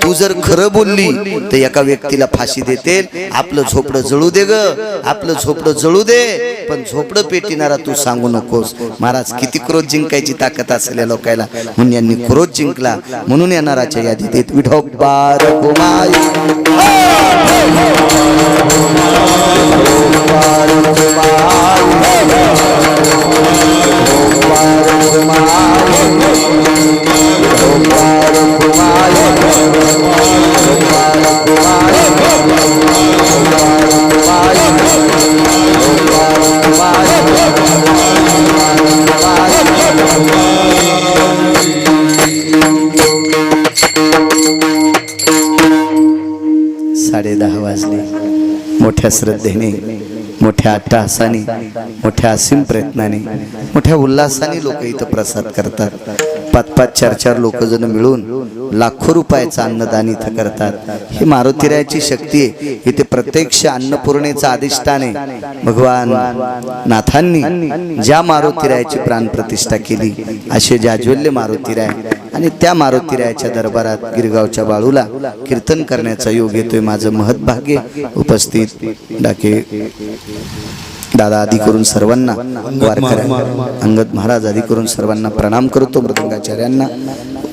तू जर खरं बोलली तर एका व्यक्तीला फाशी देते. आपलं झोपडं जळू दे ग, आपलं झोपडं जळू दे, पण झोपडं पेटिणारा तू सांगू नकोस. महाराज किती क्रोध जिंकायची ताकद असलेल्या लोकायला, म्हणून यांनी क्रोध जिंकला. म्हणून येणाराच्या यादीत येत विठोबार कुमाई, साडे 10 वाजले. मोठ्या श्रद्धेने, मोठ्या अट्टहासाने, मोठ्या असीम प्रयत्नाने, मोठ्या उल्हासाने लोक इथं प्रसाद करतात. 5-5, 4-4 लोक जण मिळून लाखो रुपयाचं अन्नदान इथं करतात. ही मारुतीरायाची शक्ती आहे. इथे प्रत्यक्ष अन्नपूर्णेचा अधिष्ठान आहे. भगवान नाथांनी ज्या मारुतीरायाची प्राणप्रतिष्ठा केली असे जाज्वल्य मारुतीराय, आणि त्या मारुतीरायाच्या दरबारात गिरगावच्या बाळूला कीर्तन करण्याचा योग येतोय. माझं महत्भाग्य. उपस्थित डाके दादा आदी करून सर्वांना, वारकऱ्या अंगद महाराज आदी करून सर्वांना प्रणाम करतो. मृदंगाचार्यांना,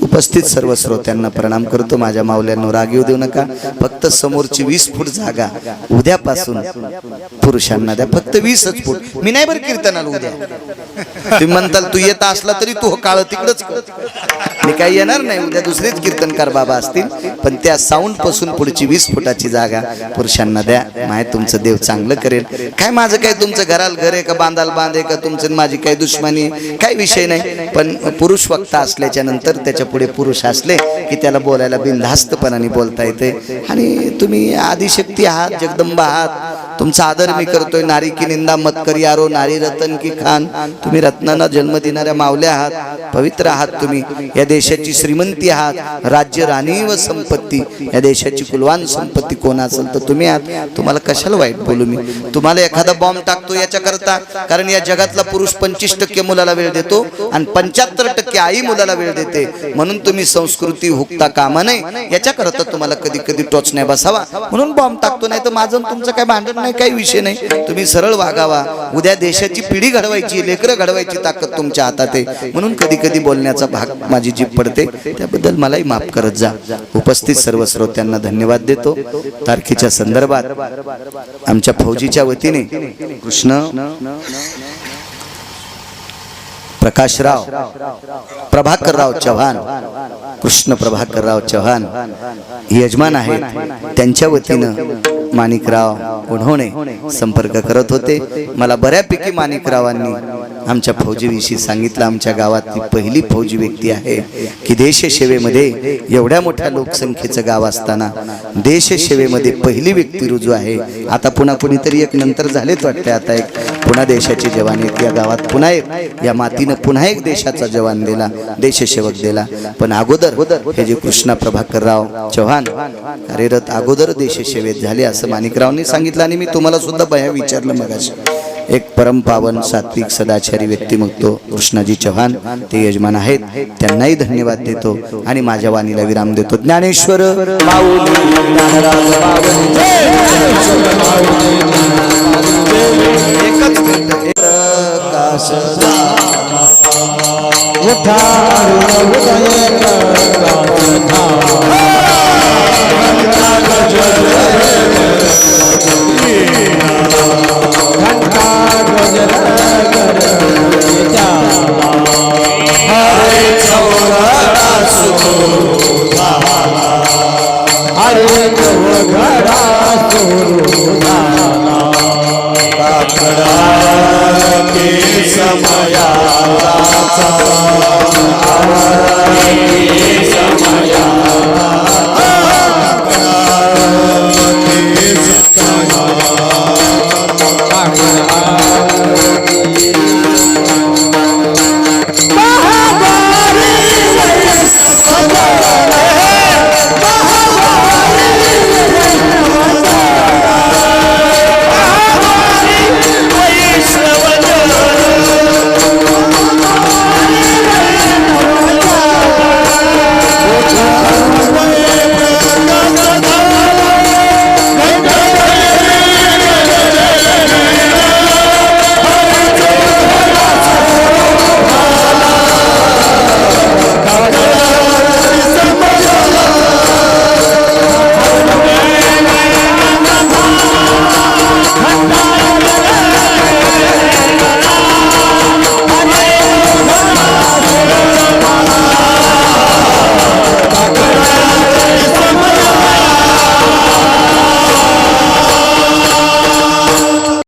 उपस्थित सर्व श्रोत्यांना प्रणाम करतो. माझ्या माऊल्यांनो राग येऊ देऊ नका. फक्त समोरची 20 फूट जागा उद्यापासून पुरुषांना द्या, फक्त 20च फूट. मी नाही बरं कीर्तनाला उद्या. तुम्ही म्हणताल तू येत असला तरी तू काळ तिकडच, मी काही येणार नाही उद्या. दुसरेच कीर्तनकार बाबा असतील, पण त्या साऊंड पासून पुढची 20 फुटाची जागा पुरुषांना द्या. माय तुमचं देव चांगलं करेल. काय माझं काय तुमचं घराला घर आहे का, बांधाल बांध आहे का, तुमचं माझी काही दुश्मनी, काही विषय नाही. पण पुरुष वक्ता असल्याच्या नंतर त्याच्या पुढे पुरुष असले की त्याला बोलायला बिनधास्तपणाने बोलता येते. आणि तुम्ही आदिशक्ती आहात, जगदंबा आहात, तुमचा आदर मी करतोय. नारी की निंदा मत करी यारो, नारी रतन की खान. तुम्ही रत्नांना जन्म देणाऱ्या मावल्या आहात, पवित्र आहात. तुम्ही या देशाची श्रीमंती आहात, राज्य राणी व संपत्ती, या देशाची कुलवान संपत्ती कोण असेल तर तुम्ही आहात. तुम्हाला कशाला वाईट बोलू मी. तुम्हाला एखादा बॉम्ब टाकतो याच्याकरता, कारण या जगातला पुरुष 25% मुलाला वेळ देतो आणि 75% आई मुलाला वेळ देते. म्हणून तुम्ही संस्कृती हुकता कामा नये याच्याकरता तुम्हाला कधी कधी टोचण्या बसावा, म्हणून बॉम्ब टाकतो. नाही तर माझं तुमचं काय भांडण नाही, काही विषय नाही. तुम्ही सरळ वागावा. उद्या देशाची पिढी घडवायची, लेकरं घडवायची ताकद तुमच्या हातात आहे. म्हणून कधी कधी बोलण्याचा भाग माझी जीभ पडते, त्याबद्दल मलाही माफ करत जा. उपस्थित सर्व श्रोत्यांना धन्यवाद देतो. तारखेच्या संदर्भात आमच्या फौजीच्या वतीने कृष्ण प्रकाशराव प्रभाकरराव चव्हाण, कृष्ण प्रभाकरराव चव्हाण यजमान आहेत. त्यांच्या वतीनं माणिकराव उन्होंने संपर्क करत होते. मला बऱ्यापैकी माणिकरावांनी आमच्या फौजीविषयी सांगितलं. आमच्या गावातली पहिली फौजी व्यक्ती आहे की देशसेवेमध्ये, एवढ्या मोठ्या लोकसंख्येचं गाव असताना देशसेवेमध्ये पहिली व्यक्ती रुजू आहे. आता पुन्हा कुणीतरी एक नंतर झालेच वाटते. आता एक पुन्हा देशाचे जवान आहेत या गावात, पुन्हा एक या मातीनं पुन्हा एक देशाचा जवान दिला, देशसेवक दिला. पण अगोदर हे जे कृष्णा प्रभाकरराव चव्हाण कार्यरत अगोदर देशसेवेत झाले असं माणिकरावांनी सांगितलं. आणि मी तुम्हाला सुद्धा बया विचारलं मगाशी. एक परम पावन सात्विक सदाचारी व्यक्ती मग तो कृष्णाजी चव्हाण, ते यजमान आहेत. त्यांनाही धन्यवाद देतो आणि माझ्या वाणीला विराम देतो. ज्ञानेश्वर माऊली ज्ञानराज माऊली एकच प्रकाश उठा जोहार